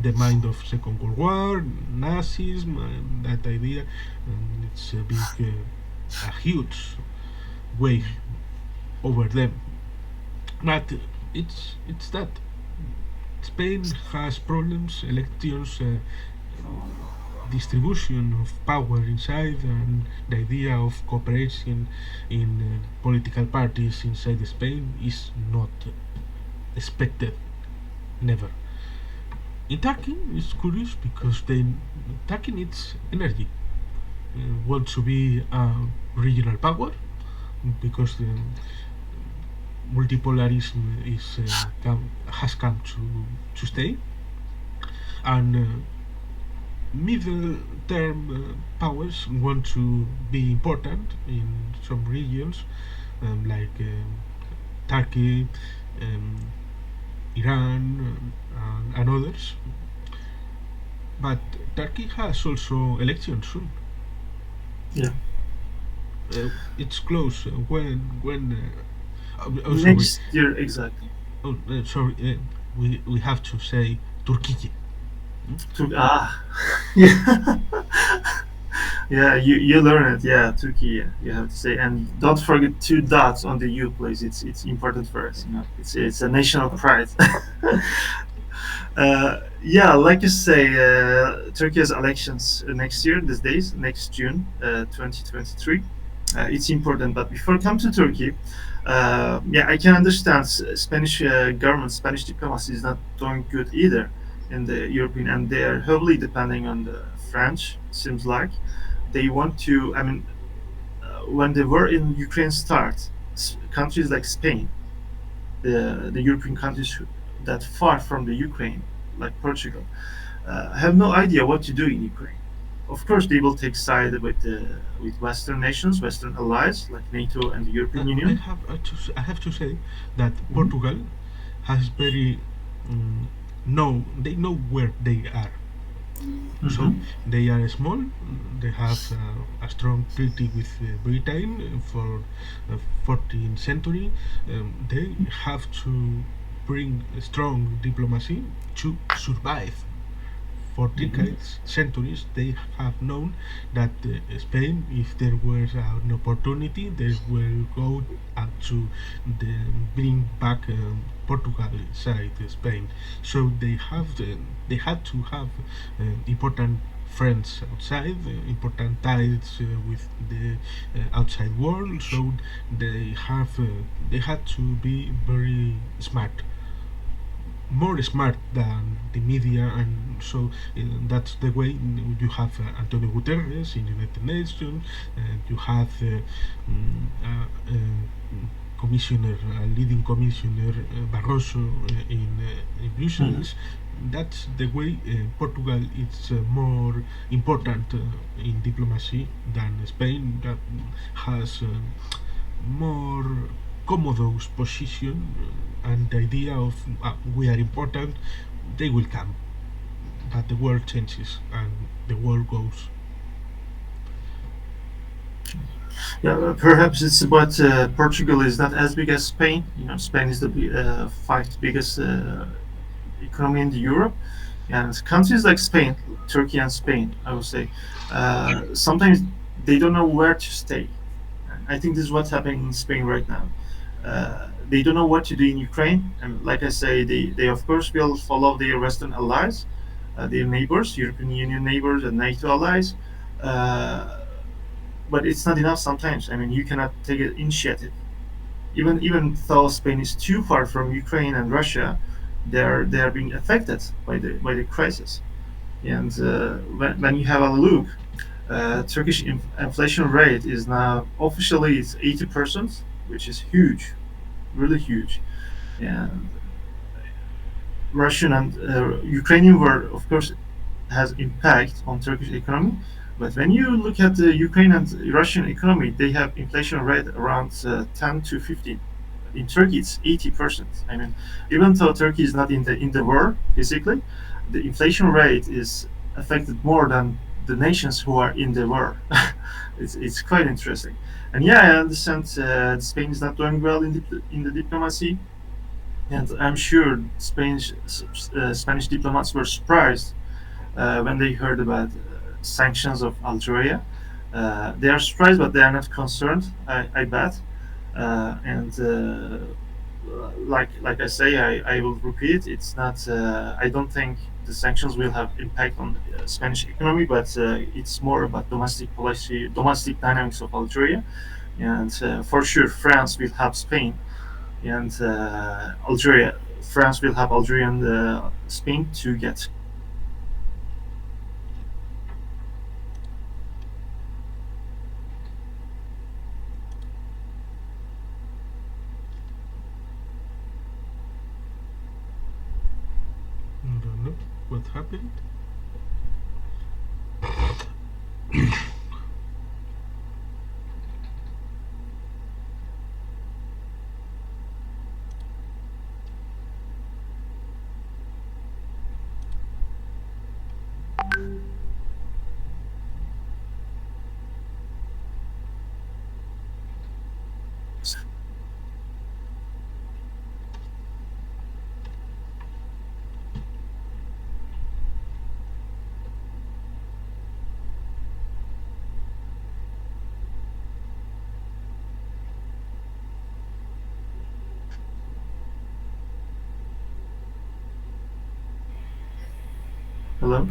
the mind of Second World War, Nazism, that idea, and it's a big, a huge wave over them. But it's that Spain has problems, elections, distribution of power inside, and the idea of cooperation in political parties inside Spain is not expected, never. In Turkey, it's curious because Turkey needs energy, wants to be a regional power because the multipolarism has come to stay, and middle term powers want to be important in some regions like Turkey, um, Iran, and others. But Turkey has also elections soon. Yeah. It's close. Sorry. Next year, exactly. Oh, sorry. We have to say Turkey. Yeah. Yeah, you learn it. Yeah, Turkey. Yeah, you have to say, and don't forget two dots on the U place. It's important for us. You know, it's a national pride. Yeah, like you say, Turkey has elections next year, these days, next June, 2023. It's important, but before I come to Turkey, yeah, I can understand Spanish government, Spanish diplomacy is not doing good either in the European, and they are heavily depending on the French. Seems like they want to. I mean, when the war in Ukraine starts, countries like Spain, the European countries that far from the Ukraine, like Portugal, have no idea what to do in Ukraine. Of course, they will take side with Western nations, Western allies like NATO and the European Union. I have to say that Mhm. Portugal has very they know where they are. So Hmm. they are small. They have a strong treaty with Britain for 14th century. They have to bring strong diplomacy to survive. For Hmm. decades, centuries, they have known that Spain, if there was an opportunity, they will go to the, bring back Portugal inside Spain. So they had to have important friends outside, important ties with the outside world. So they had to be very smart, more smart than the media, and so that's the way you have Antonio Guterres in United Nations, you have commissioner, leading commissioner Barroso in Hmm. Brussels. That's the way Portugal is more important in diplomacy than Spain, that has more Comodo's position and the idea of we are important, they will come. But the world changes and the world goes. Yeah, perhaps it's about Portugal is not as big as Spain. Spain is the fifth biggest economy in the Europe, and countries like Spain, Turkey, and Spain, I would say, sometimes they don't know where to stay. I think this is what's happening in Spain right now. They don't know what to do in Ukraine, and like I say, they of course will follow their Western allies, their neighbors, European Union neighbors, and NATO allies. Uh, but it's not enough sometimes. I mean, you cannot take an initiative. Even though Spain is too far from Ukraine and Russia, they're being affected by the crisis. And when you have a look, Turkish inflation rate is now officially it's 80%, which is huge, really huge. And Russian and Ukrainian war, of course, has impact on Turkish economy. But when you look at the Ukraine and Russian economy, they have inflation rate around 10 to 15. In Turkey, it's 80%. I mean, even though Turkey is not in the war physically, the inflation rate is affected more than the nations who are in the war. It's quite interesting. And yeah, I understand Spain is not doing well in the diplomacy, and I'm sure Spanish diplomats were surprised when they heard about sanctions of Algeria. They are surprised, but they are not concerned. I bet. And like I say, I will repeat. It's not. I don't think the sanctions will have impact on Spanish economy, but it's more about domestic policy, domestic dynamics of Algeria, and for sure France will help Spain and Algeria. France will help Algeria and Spain to get. I don't know what happened. Hello.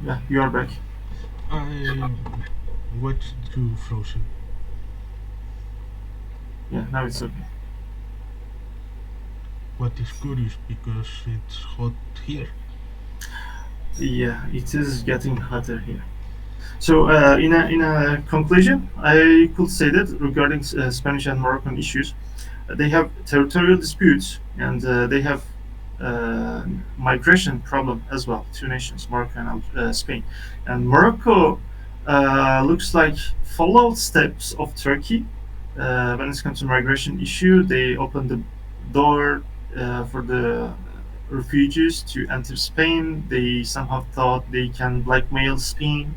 Yeah, you are back. I watched you frozen. Yeah, now it's okay. What is curious because it's hot here. Yeah, it is getting hotter here. So, in a conclusion, I could say that regarding Spanish and Moroccan issues, they have territorial disputes and they have uh, migration problem as well. Two nations, Morocco and Spain, and Morocco looks like followed steps of Turkey when it comes to migration issue. They opened the door for the refugees to enter Spain. They somehow thought they can blackmail Spain.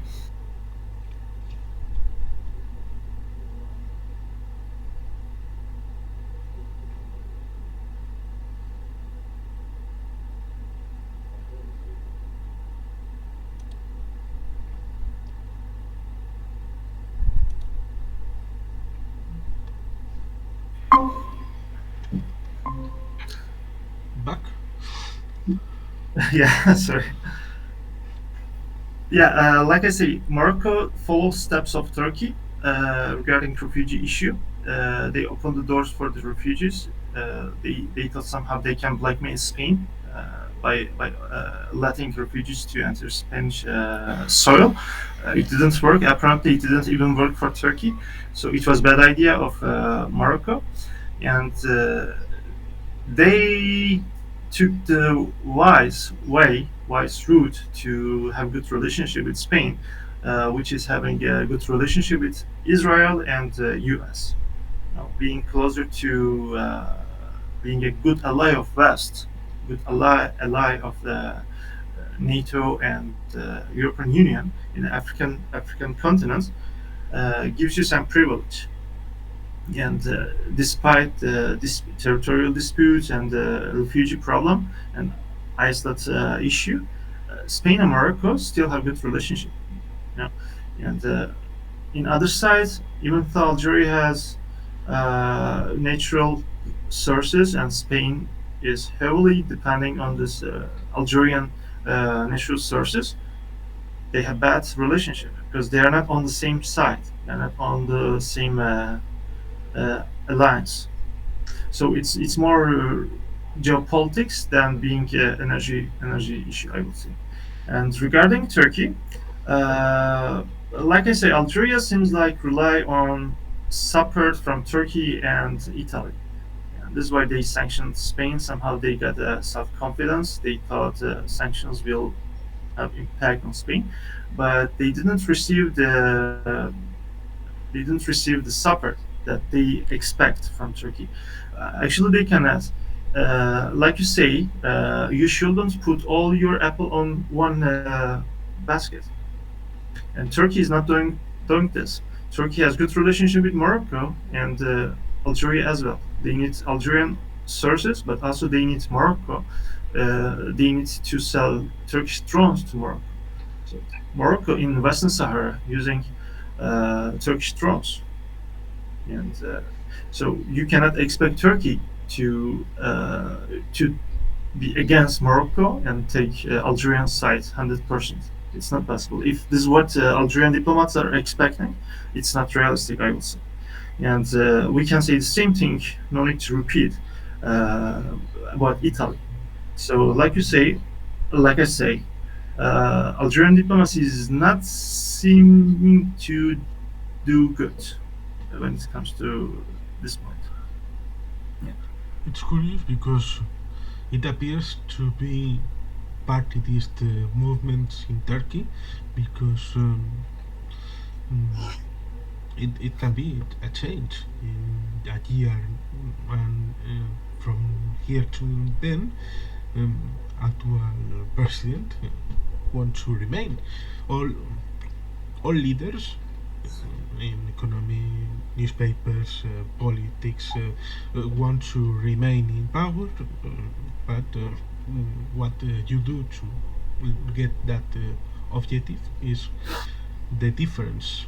Back. Yeah, sorry. Yeah, like I say, Morocco follows steps of Turkey regarding refugee issue. They opened the doors for the refugees. They thought somehow they can blackmail Spain by letting refugees to enter Spanish soil. It didn't work. Apparently, it didn't even work for Turkey. So it was bad idea of Morocco, and they took the wise route to have good relationship with Spain, which is having a good relationship with Israel and U.S. Being closer to being a good ally of West, good ally of the NATO and European Union in the African continent gives you some privilege. And despite this territorial disputes and the refugee problem and islet issue, Spain and Morocco still have good relationship. You know? And in other sides, even though Algeria has natural sources and Spain is heavily depending on this Algerian natural sources, they have bad relationship because they are not on the same side. They are not on the same alliance. So it's more geopolitics than being energy issue, I would say. And regarding Turkey, like I say, Algeria seems like rely on support from Turkey and Italy. And this is why they sanctioned Spain. Somehow they got self confidence. They thought sanctions will have impact on Spain, but they didn't receive the support that they expect from Turkey. Actually, they cannot. Like you say, you shouldn't put all your apple on one basket. And Turkey is not doing this. Turkey has good relationship with Morocco and Algeria as well. They need Algerian sources, but also they need Morocco. They need to sell Turkish drones to Morocco. So Morocco in Western Sahara using Turkish drones, and so you cannot expect Turkey to be against Morocco and take Algerian side 100%. It's not possible. If this is what Algerian diplomats are expecting, it's not realistic, I would say. And we can say the same thing. No need to repeat uh, about Italy. So, like I say, Algerian diplomacy is not seeming to do good when it comes to this point. Yeah. It's curious because it appears to be partidist movements in Turkey because mm, it can be a change in a year and from here to then actual president want to remain. All all leaders in economy, newspapers, politics want to remain in power, but what you do to get that objective is the difference.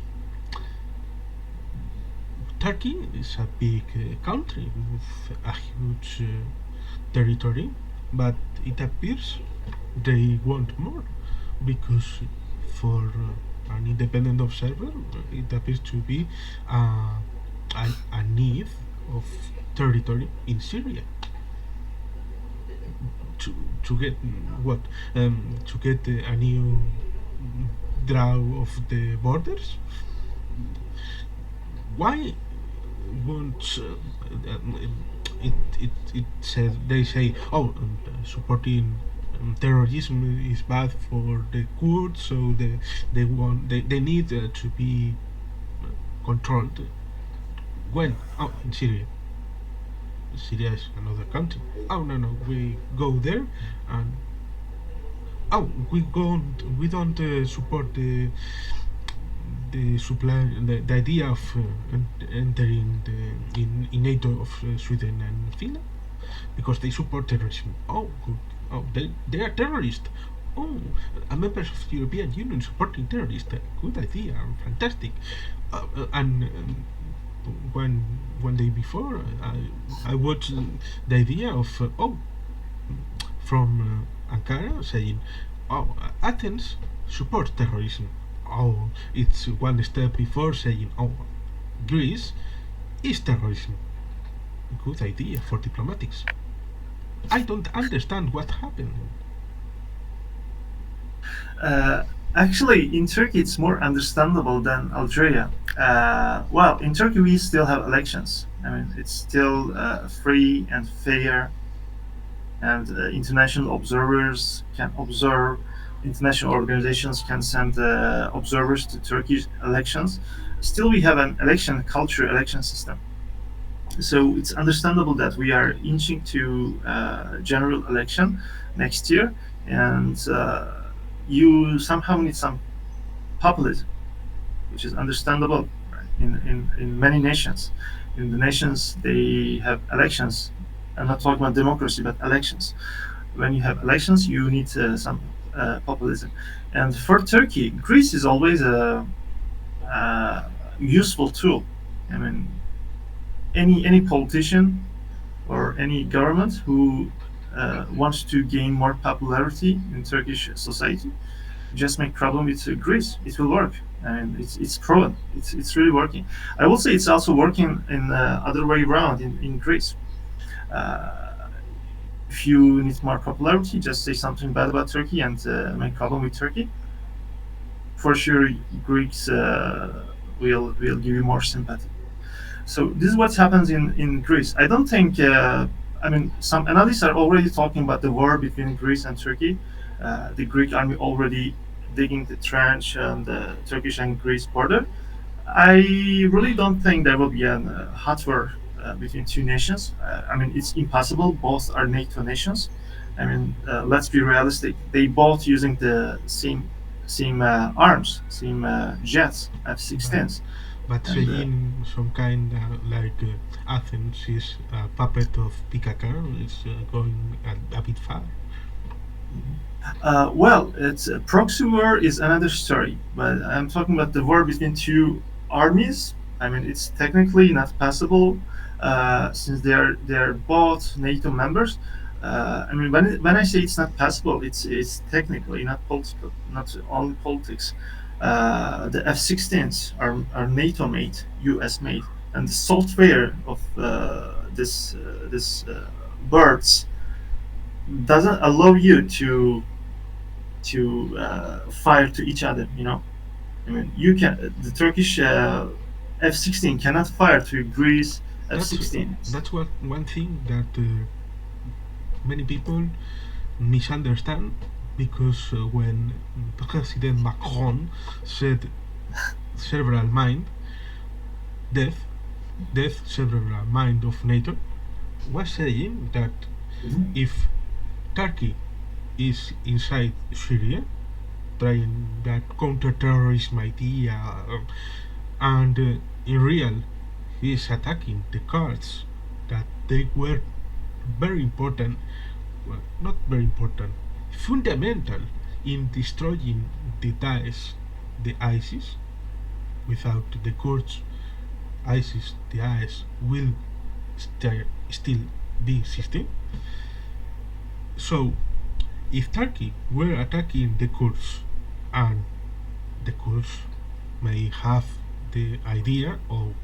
Turkey is a big country with a huge territory, but it appears they want more because for an independent observer, it appears to be a need of territory in Syria to get what to get a new draw of the borders. Why won't it says they say supporting terrorism is bad for the Kurds, so they need to be controlled. When in Syria, Syria is another country. Oh no, no, we go there, and oh, we don't support the supply, the idea of entering in NATO of Sweden and Finland because they support terrorism. Oh, good. Oh, they are terrorists. Oh, members of the European Union supporting terrorists. Good idea. Fantastic. And one day before, I watched the idea of from Ankara saying, "Oh, Athens supports terrorism." Oh, it's one step before saying, "Oh, Greece is terrorism." Good idea for diplomatics. I don't understand what happened. Uh, Actually, in Turkey, it's more understandable than Algeria. Well, in Turkey, we still have elections. I mean, it's still free and fair, and international observers can observe. International organizations can send observers to Turkish elections. Still, we have an election culture, election system. So it's understandable that we are inching to general election next year, and you somehow need some populism, which is understandable right? In many nations. In the nations, they have elections. I'm not talking about democracy, but elections. When you have elections, you need some populism. And for Turkey, Greece is always a useful tool. I mean, any politician or any government who wants to gain more popularity in Turkish society just make problem with Greece. It will work, and it's proven. It's really working. I will say it's also working in the other way around in Greece. Uh, if you need more popularity, just say something bad about Turkey and make problem with Turkey. For sure, Greeks will give you more sympathy. So this is what happens in Greece. I don't think. I mean, some analysts are already talking about the war between Greece and Turkey. The Greek army already digging the trench on the Turkish and Greece border. I really don't think there will be a hot war between two nations. I mean, it's impossible. Both are NATO nations. I mean, let's be realistic. They both using the same arms, same jets, But F-16s, and saying some kind like Athens is a puppet of PKK is going a bit far. well, it's proxy war is another story, but I'm talking about the war between two armies. I mean, it's technically not possible since they're both NATO members. I mean, when I say it's not possible, it's technically not political, not only politics. The F-16s are NATO made, US made, and the software of this birds doesn't allow you to fire to each other. You know, I mean, you can the Turkish F-16 cannot fire to Greece That's F-16. that's what one thing that many people misunderstand because when President Macron said several mind death several mind of NATO was saying that Mhm. if Turkey is inside Syria trying that counter-terrorism idea and in real he is attacking the Kurds that they were very important, well, not very important, fundamental in destroying the Daesh, the ISIS. Without the Kurds, ISIS, the IS will still be existing. So, if Turkey were attacking the Kurds, and the Kurds may have the idea of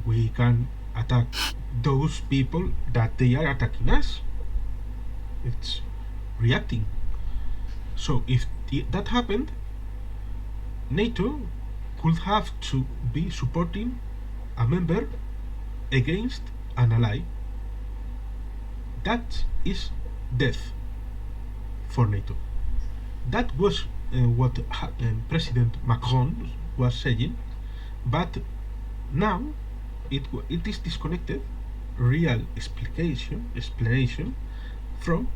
we can attack those people that they are attacking us, it's reacting. So, if that happened, NATO could have to be supporting a member against an ally. That is death for NATO. That was what President Macron was saying, but now it is disconnected real explanation from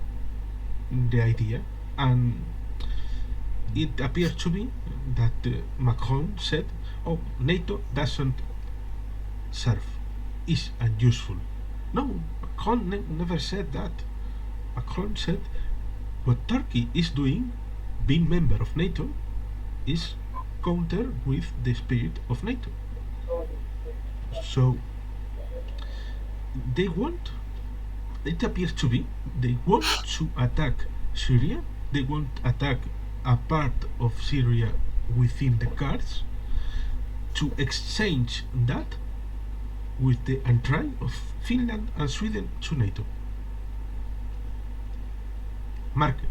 the idea, and it appears to be that Macron said, "Oh, NATO doesn't serve, is unuseful." No, Macron never said that. Macron said what Turkey is doing, being member of NATO, is counter with the spirit of NATO. So they want, it appears to be, they want to attack Syria, they want to attack a part of Syria within the Kurds to exchange that with the entry of Finland and Sweden to NATO. Market.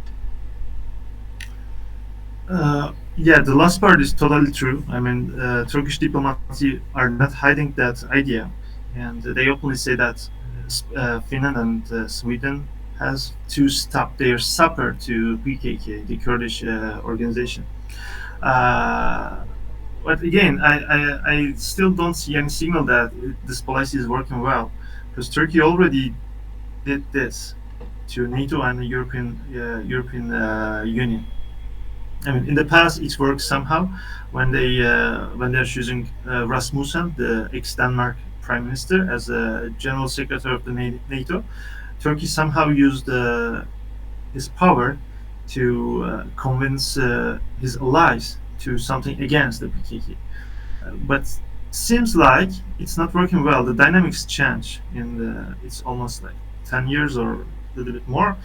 Yeah, the last part is totally true. I mean, Turkish diplomacy are not hiding that idea, and they openly say that Finland and Sweden has to stop their support to PKK, the Kurdish organization. Uh, but again, I still don't see any signal that this policy is working well, because Turkey already did this to NATO and the European Union. I mean, in the past, it worked somehow when they're choosing Rasmussen, the ex-Denmark prime minister, as a general secretary of the NATO. Turkey somehow used his power to convince his allies to something against the PKK. But seems like it's not working well. The dynamics change in it's almost like 10 years or a little bit more.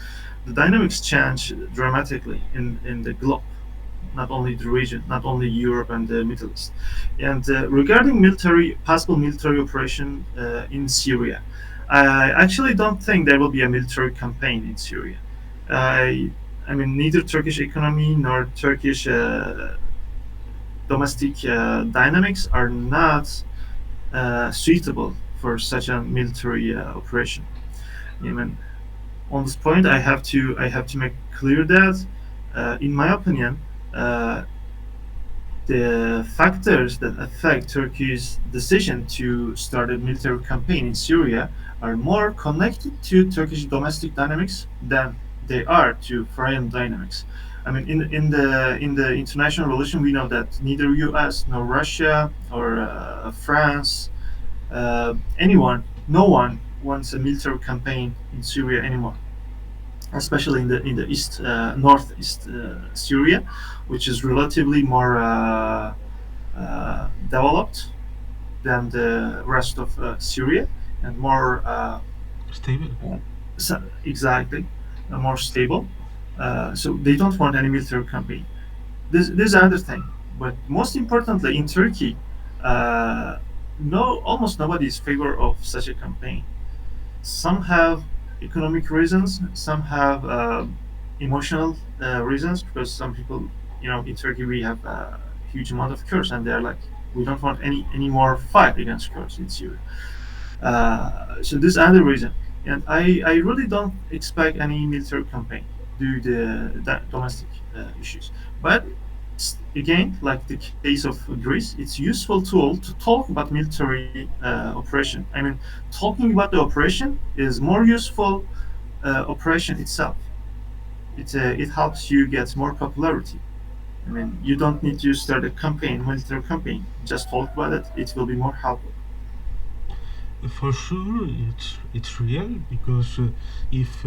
The dynamics change dramatically in the globe, not only the region, not only Europe and the Middle East. And regarding possible military operation in Syria, I actually don't think there will be a military campaign in Syria. I, I mean, neither Turkish economy nor Turkish domestic dynamics are not suitable for such a military operation. I mean, on this point, I have to make clear that, in my opinion, uh, the factors that affect Turkey's decision to start a military campaign in Syria are more connected to Turkish domestic dynamics than they are to foreign dynamics. I mean, in the international relation, we know that neither U.S. nor Russia or France, no one wants a military campaign in Syria anymore, especially in the east, northeast Syria, which is relatively more developed than the rest of Syria, and more Stable. exactly more stable. So they don't want any military campaign. This is another thing. But most importantly, in Turkey, uh, no, almost nobody is favor of such a campaign. Some have economic reasons, some have emotional reasons, because some people, in Turkey we have a huge amount of Kurds, and they're like, we don't want any more fight against Kurds in Syria. So this is another reason, and I really don't expect any military campaign due to the domestic issues. But again, like the case of Greece, it's a useful tool to talk about military operation. I mean, talking about the operation is more useful operation itself. It helps you get more popularity. I mean, you don't need to start a campaign, military campaign. Just talk about it. It will be more helpful. For sure, it's real because if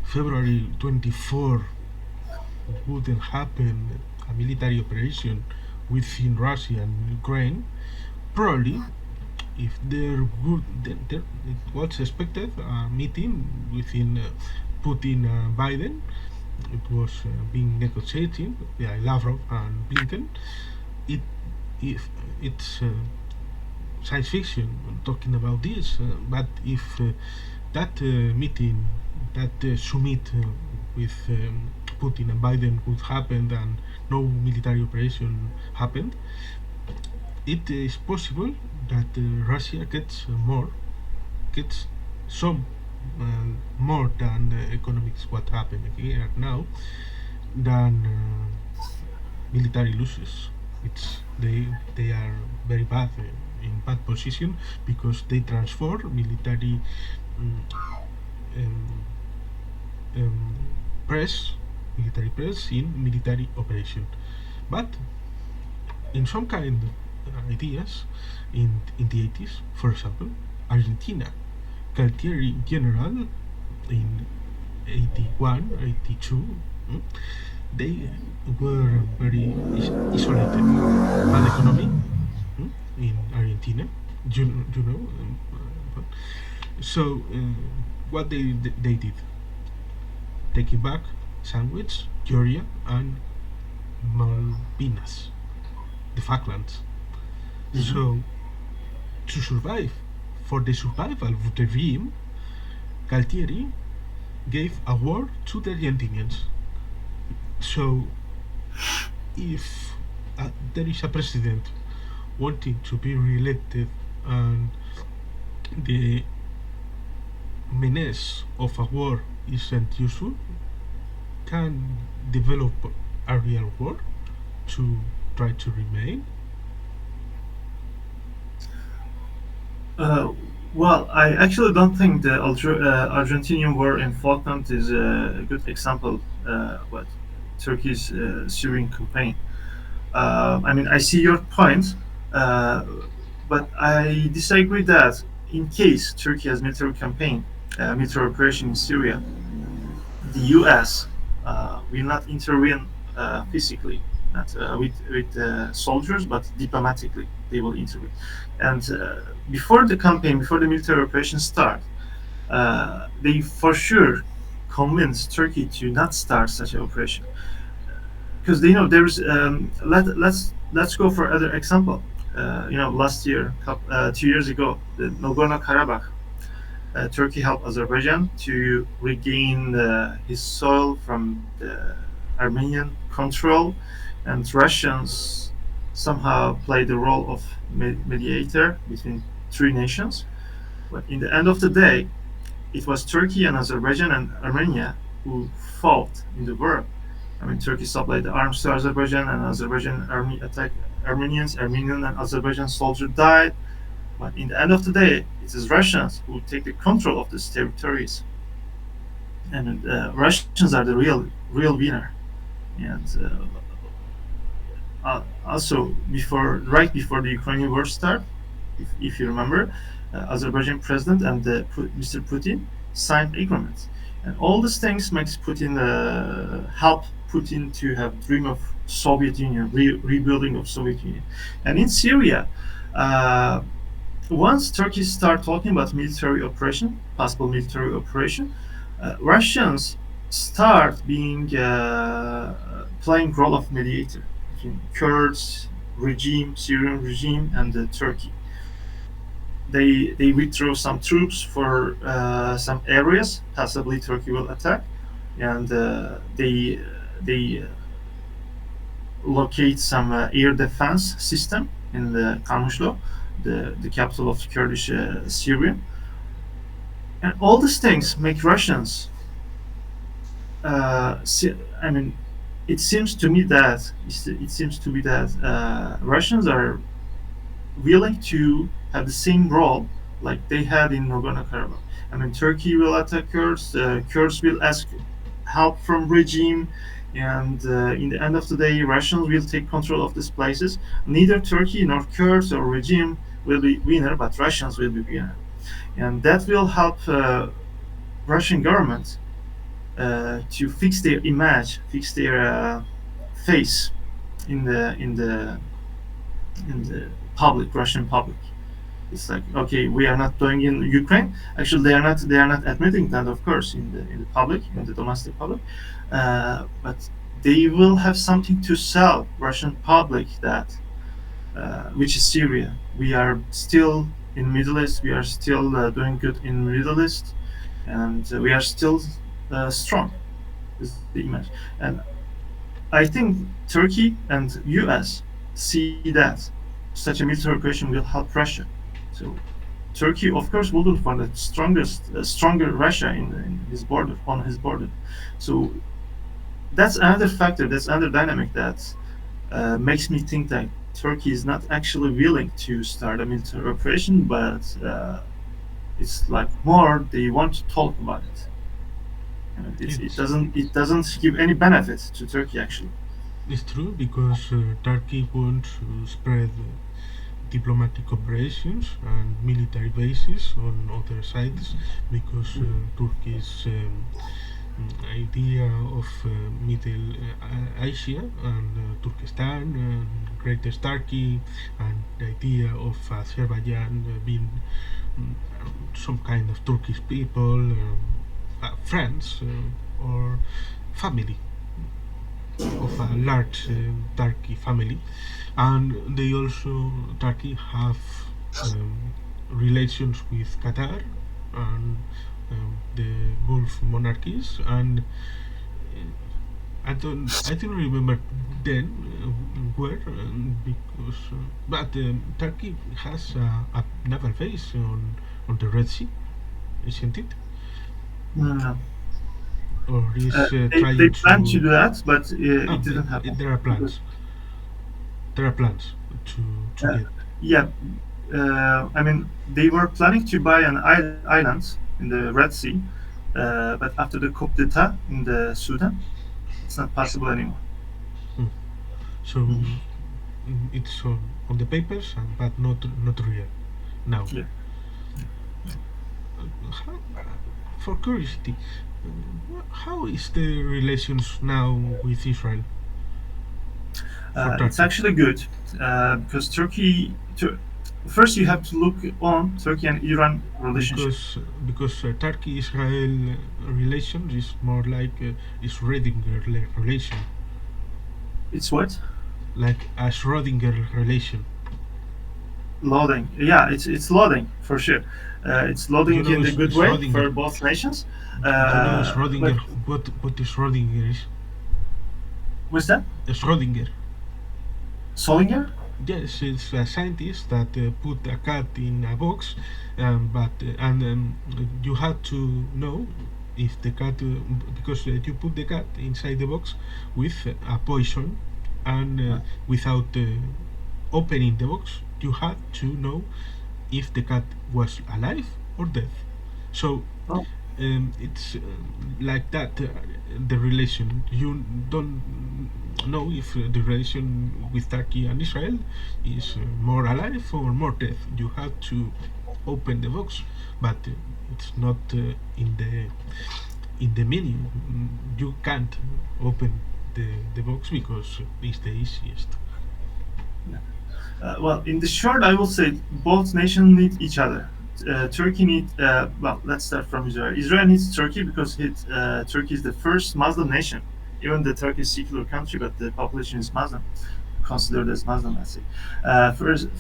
February 24 wouldn't happen, a military operation within Russia and Ukraine, probably if there would there it was expected a meeting within Putin and Biden. It was being negotiated by Lavrov and Blinken. It if it's science fiction talking about this, but if that meeting, that summit with Putin and Biden would happen and no military operation happened, it is possible that Russia gets some more than economics what happened here now than military losses. They are very bad in bad position because they transform um, um, um, military press in military operation. But in some kind of ideas, in the 80s, for example, Argentina, Galtieri general in 81, 82, they were very isolated. Bad economy in Argentina, you know. So what they did, taking back Sandwich, Georgia, and Malvinas, the Falklands. Mhm. So to survive, for the survival of the regime, Galtieri gave a war to the Argentinians. So if there is a president wanting to be re-elected and the menace of a war isn't useful, can develop a real war to try to remain. Uh, well, I actually don't think the Argentinian war in Falkland is a good example. What Turkey's Syrian campaign. I mean, I see your point, uh, but I disagree that in case Turkey has military operation in Syria, the U.S. Will not intervene physically, not with soldiers, but diplomatically they will intervene. And before the campaign, before the military operation start, they for sure convinced Turkey to not start such an operation because they know there's let's go for other example. Last year, 2 years ago, the Nagorno-Karabakh, Turkey helped Azerbaijan to regain his soil from the Armenian control, and Russians somehow played the role of mediator between three nations. But in the end of the day, it was Turkey and Azerbaijan and Armenia who fought in the war. I mean, Turkey supplied the arms to Azerbaijan, and Azerbaijan army attacked Armenians. Armenian and Azerbaijan soldiers died. But in the end of the day, it is Russians who take the control of these territories, and Russians are the real winner. And also, right before the Ukrainian war started, if you remember, Azerbaijan president and Mr. Putin signed agreements, and all these things makes Putin help Putin to have dream of Soviet Union, rebuilding of Soviet Union, and in Syria. Once Turkey start talking about military operation, possible military operation, Russians start being playing role of mediator between Kurds regime, Syrian regime, and Turkey. They withdraw some troops for some areas. Possibly Turkey will attack, and they locate some air defense system in the Kamishlo, the capital of Kurdish Syria. And all these things make Russians. I mean, it seems to me that Russians are willing to have the same role like they had in Nagorno-Karabakh. I mean, Turkey will attack Kurds. Kurds will ask help from regime, and in the end of the day, Russians will take control of these places. Neither Turkey nor Kurds or regime will be winner, but Russians will be winner, and that will help Russian government to fix their image, fix their face in the public, Russian public. It's like, okay, we are not doing in Ukraine. Actually, they are not admitting that, of course, in the public, in the domestic public. But they will have something to sell Russian public that which is Syria. We are still in Middle East. We are still doing good in Middle East, and we are still strong. Is the image, and I think Turkey and U.S. see that such a military operation will help Russia. So Turkey, of course, will look for the stronger Russia in his border, on his border. So that's another factor, that's another dynamic that makes me think that Turkey is not actually willing to start a military operation, but it's like more they want to talk about it. It's It doesn't give any benefit to Turkey actually. it's true because Turkey wants to spread diplomatic operations and military bases on other sides because Turkey's idea of Middle Asia and Turkestan and Greatest Turkey and the idea of Azerbaijan being some kind of Turkish people, friends or family of a large Turkey family, and they also Turkey have relations with Qatar and the Gulf monarchies, and I don't remember then where because but Turkey has a naval base on the Red Sea, isn't it? No. Or is They trying planned to to do that, but ah, it didn't happen. there are Because, plans. There are plans to uh, get. yeah, I mean, they were planning to buy an island in the Red Sea, but after the coup d'etat in the Sudan, it's not possible anymore. Hmm. So it's on the papers, but not real now. Yeah. How, for curiosity, how is the relations now with Israel for It's Turkey? actually good because first you have to look on Turkey and Iran relationship. Because Turkey-Israel relations is more like Schrödinger relation, It's what? like a Schrödinger relation. Loading. Yeah, it's loading for sure. It's You loading know in the good way Schrödinger. for both nations. You know But Schrödinger. What is Schrödinger is? what's that? Schrödinger. Solinger? Yes, it's a scientist that put a cat in a box, but and you had to know if the cat because you put the cat inside the box with a poison, and without opening the box, you had to know if the cat was alive or dead. So Oh, it's like that the relation you don't know if the relation with Turkey and Israel is more alive or more dead. You have to open the box, but it's not in the menu. You can't open the box because it's the easiest. yeah. Well, in the short, I will say both nations need each other. Turkey need well. Let's start from Israel. Israel needs Turkey because Turkey is the first Muslim nation. Even the Turkey is secular country, but the population is Muslim, considered as Muslim. Let's say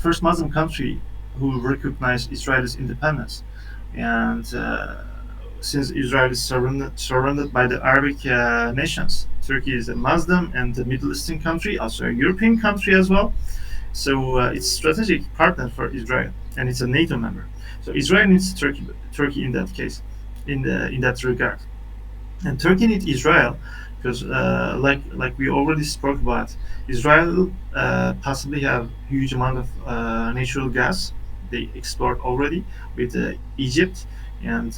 first Muslim country who recognized Israel's independence, and since Israel is surrounded by the Arabic nations, Turkey is a Muslim and a Middle Eastern country, also a European country as well. So it's strategic partner for Israel, and it's a NATO member. So Israel needs Turkey in that case, in that regard, and Turkey needs Israel because, like we already spoke about, Israel possibly have huge amount of natural gas they explored already with Egypt, and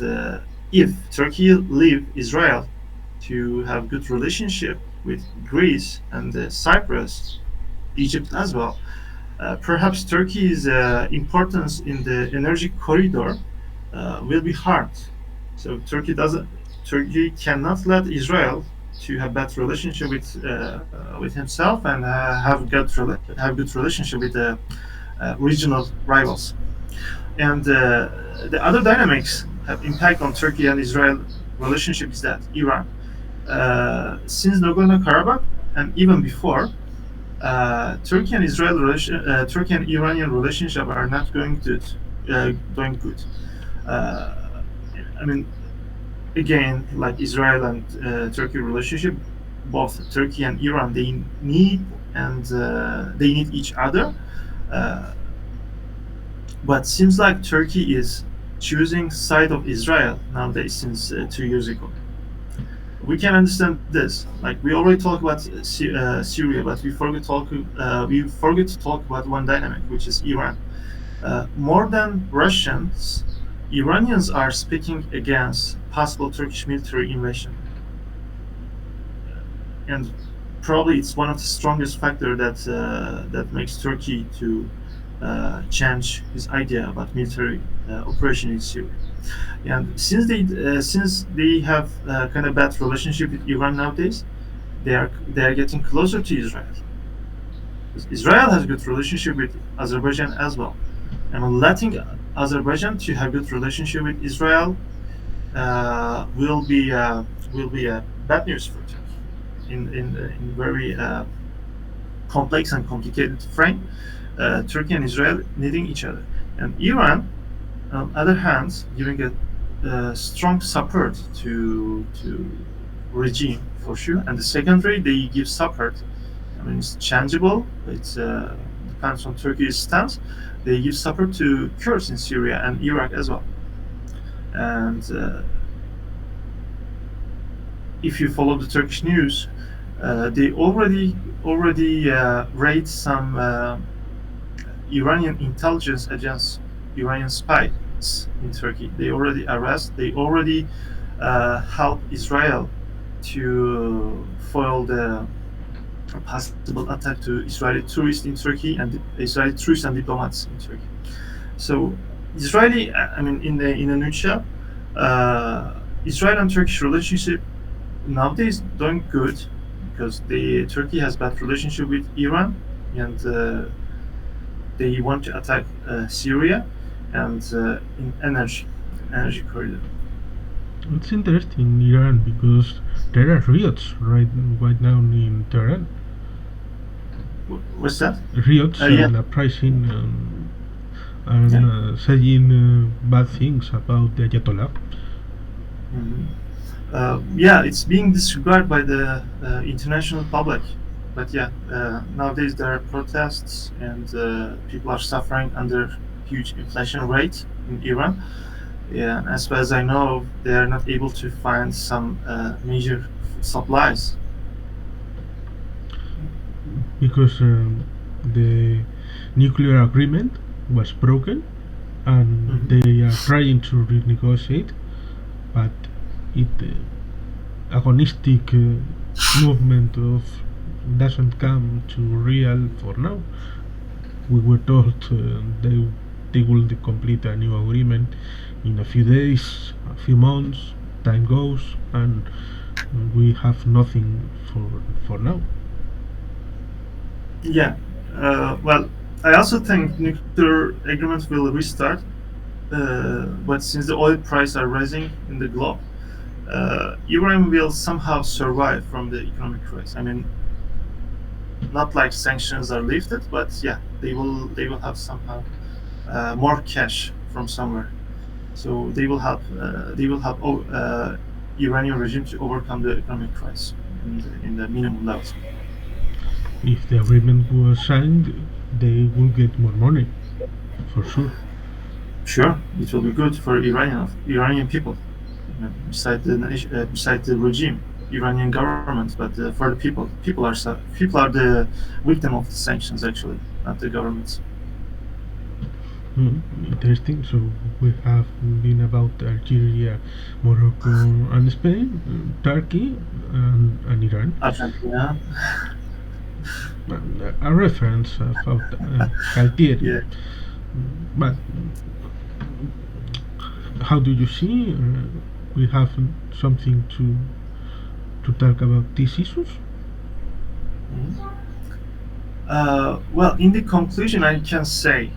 if Turkey leave Israel to have good relationship with Greece and Cyprus, Egypt as well. Perhaps Turkey's importance in the energy corridor will be hard. So Turkey cannot let Israel to have bad relationship with himself and have good relationship with the regional rivals. And the other dynamics have impact on Turkey and Israel relationship is that Iran, since Nagorno-Karabakh and even before, Turkey and Iranian relationship are not going good. Uh, I mean, again, like Israel and Turkey relationship, both Turkey and Iran they need each other. Uh, but seems like Turkey is choosing side of Israel nowadays since 2 years ago. we can understand this. Like we already talked about Syria, but we forget to talk about one dynamic, which is Iran. More than Russians, Iranians are speaking against possible Turkish military invasion, and probably it's one of the strongest factor that makes Turkey to change his idea about military operation in Syria. And since they have kind of bad relationship with Iran nowadays, they are getting closer to Israel. Israel has good relationship with Azerbaijan as well, and letting Azerbaijan to have good relationship with Israel will be a bad news for Turkey in very complex and complicated frame. Turkey and Israel needing each other, and Iran, on the other hand, giving a strong support to regime for sure. And the secondary, they give support. I mean, it's changeable. It depends on Turkey's stance. They give support to Kurds in Syria and Iraq as well. And if you follow the Turkish news, they already raid some Iranian intelligence agents, Iranian spies in Turkey. They already arrest. They already help Israel to foil the possible attack to Israeli tourists in Turkey and Israeli tourists and diplomats in Turkey. So Israeli, I mean, in a nutshell, Israel and Turkish relationship nowadays doing good because Turkey has bad relationship with Iran, and they want to attack Syria and in energy corridor. It's interesting in Iran because there are riots right now in Tehran. What's that? Riots Yeah. and uprising and saying bad things about the Ayatollah. Yeah, it's being disregarded by the international public. But yeah, nowadays there are protests and people are suffering under huge inflation rate in Iran. Yeah, and as far as I know, they are not able to find some major supplies. Because the nuclear agreement was broken and they are trying to renegotiate, but it agonistic movement of doesn't come to real for now. We were told they will complete a new agreement in a few days, a few months. Time goes, and we have nothing for now. Yeah. Well, I also think nuclear agreements will restart, but since the oil prices are rising in the globe, Iran will somehow survive from the economic crisis. I mean, not like sanctions are lifted, but yeah, they will have somehow more cash from somewhere. So they will help Iranian regime to overcome the economic crisis in the minimum levels. If the agreement was signed, they will get more money, for sure. Sure, it will be good for Iranian people, beside the regime, Iranian government, but for the people are the victim of the sanctions actually, not the governments. Interesting. So we have been about Algeria, Morocco, and Spain, Turkey, and Iran. Argentina. A reference about Algeria. Yeah. But how do you see? We have something to talk about these issues. Well, in the conclusion, I can say,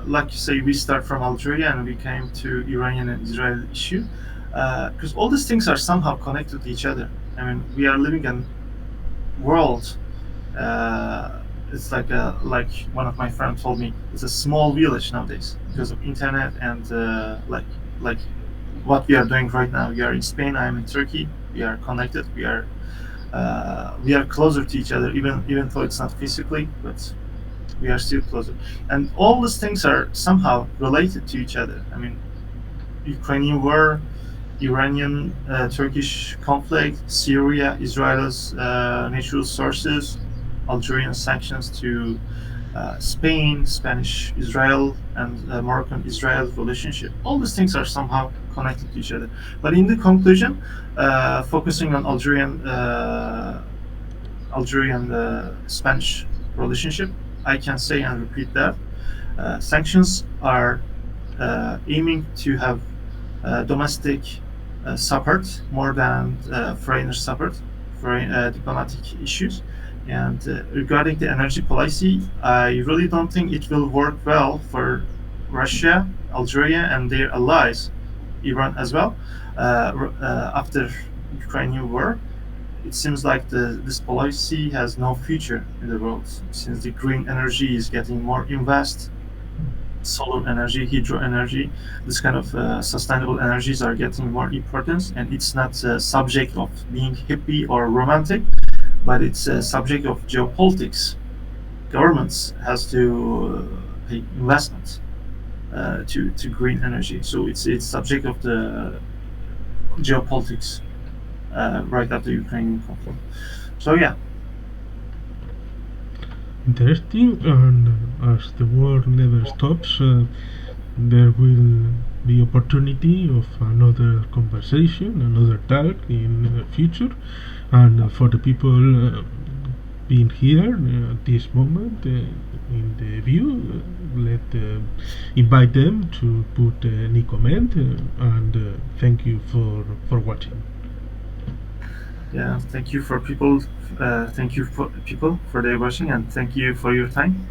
like you say, we start from Algeria and we came to Iranian and Israeli issue, because all these things are somehow connected to each other. I mean, we are living in a world. It's like one of my friends told me, it's a small village nowadays because of internet and like what we are doing right now. We are in Spain. I am in Turkey. We are connected. We are closer to each other, even though it's not physically, but we are still closer. And all these things are somehow related to each other. I mean, Ukrainian war, Iranian Turkish conflict, Syria, Israel's natural sources, Algerian sanctions to Spain, Spanish Israel, and Moroccan Israel relationship. All these things are somehow connected to each other. But in the conclusion, focusing on Algerian Spanish relationship, I can say and repeat that sanctions are aiming to have domestic support more than foreigner support for diplomatic issues. And regarding the energy policy, I really don't think it will work well for Russia, Algeria, and their allies, Iran as well. After Ukrainian war, it seems like this policy has no future in the world since the green energy is getting more invest, solar energy, hydro energy, this kind of sustainable energies are getting more importance, and it's not a subject of being hippie or romantic, but it's a subject of geopolitics. Governments has to pay investment to green energy, so it's subject of the geopolitics right after Ukrainian conflict. So yeah, Interesting, and as the war never stops, there will be opportunity of another conversation, another talk in the future, and for the people being here at this moment in the view, let invite them to put any comment, and thank you for watching. yeah. Thank you for people. Thank you for people for their watching, and thank you for your time.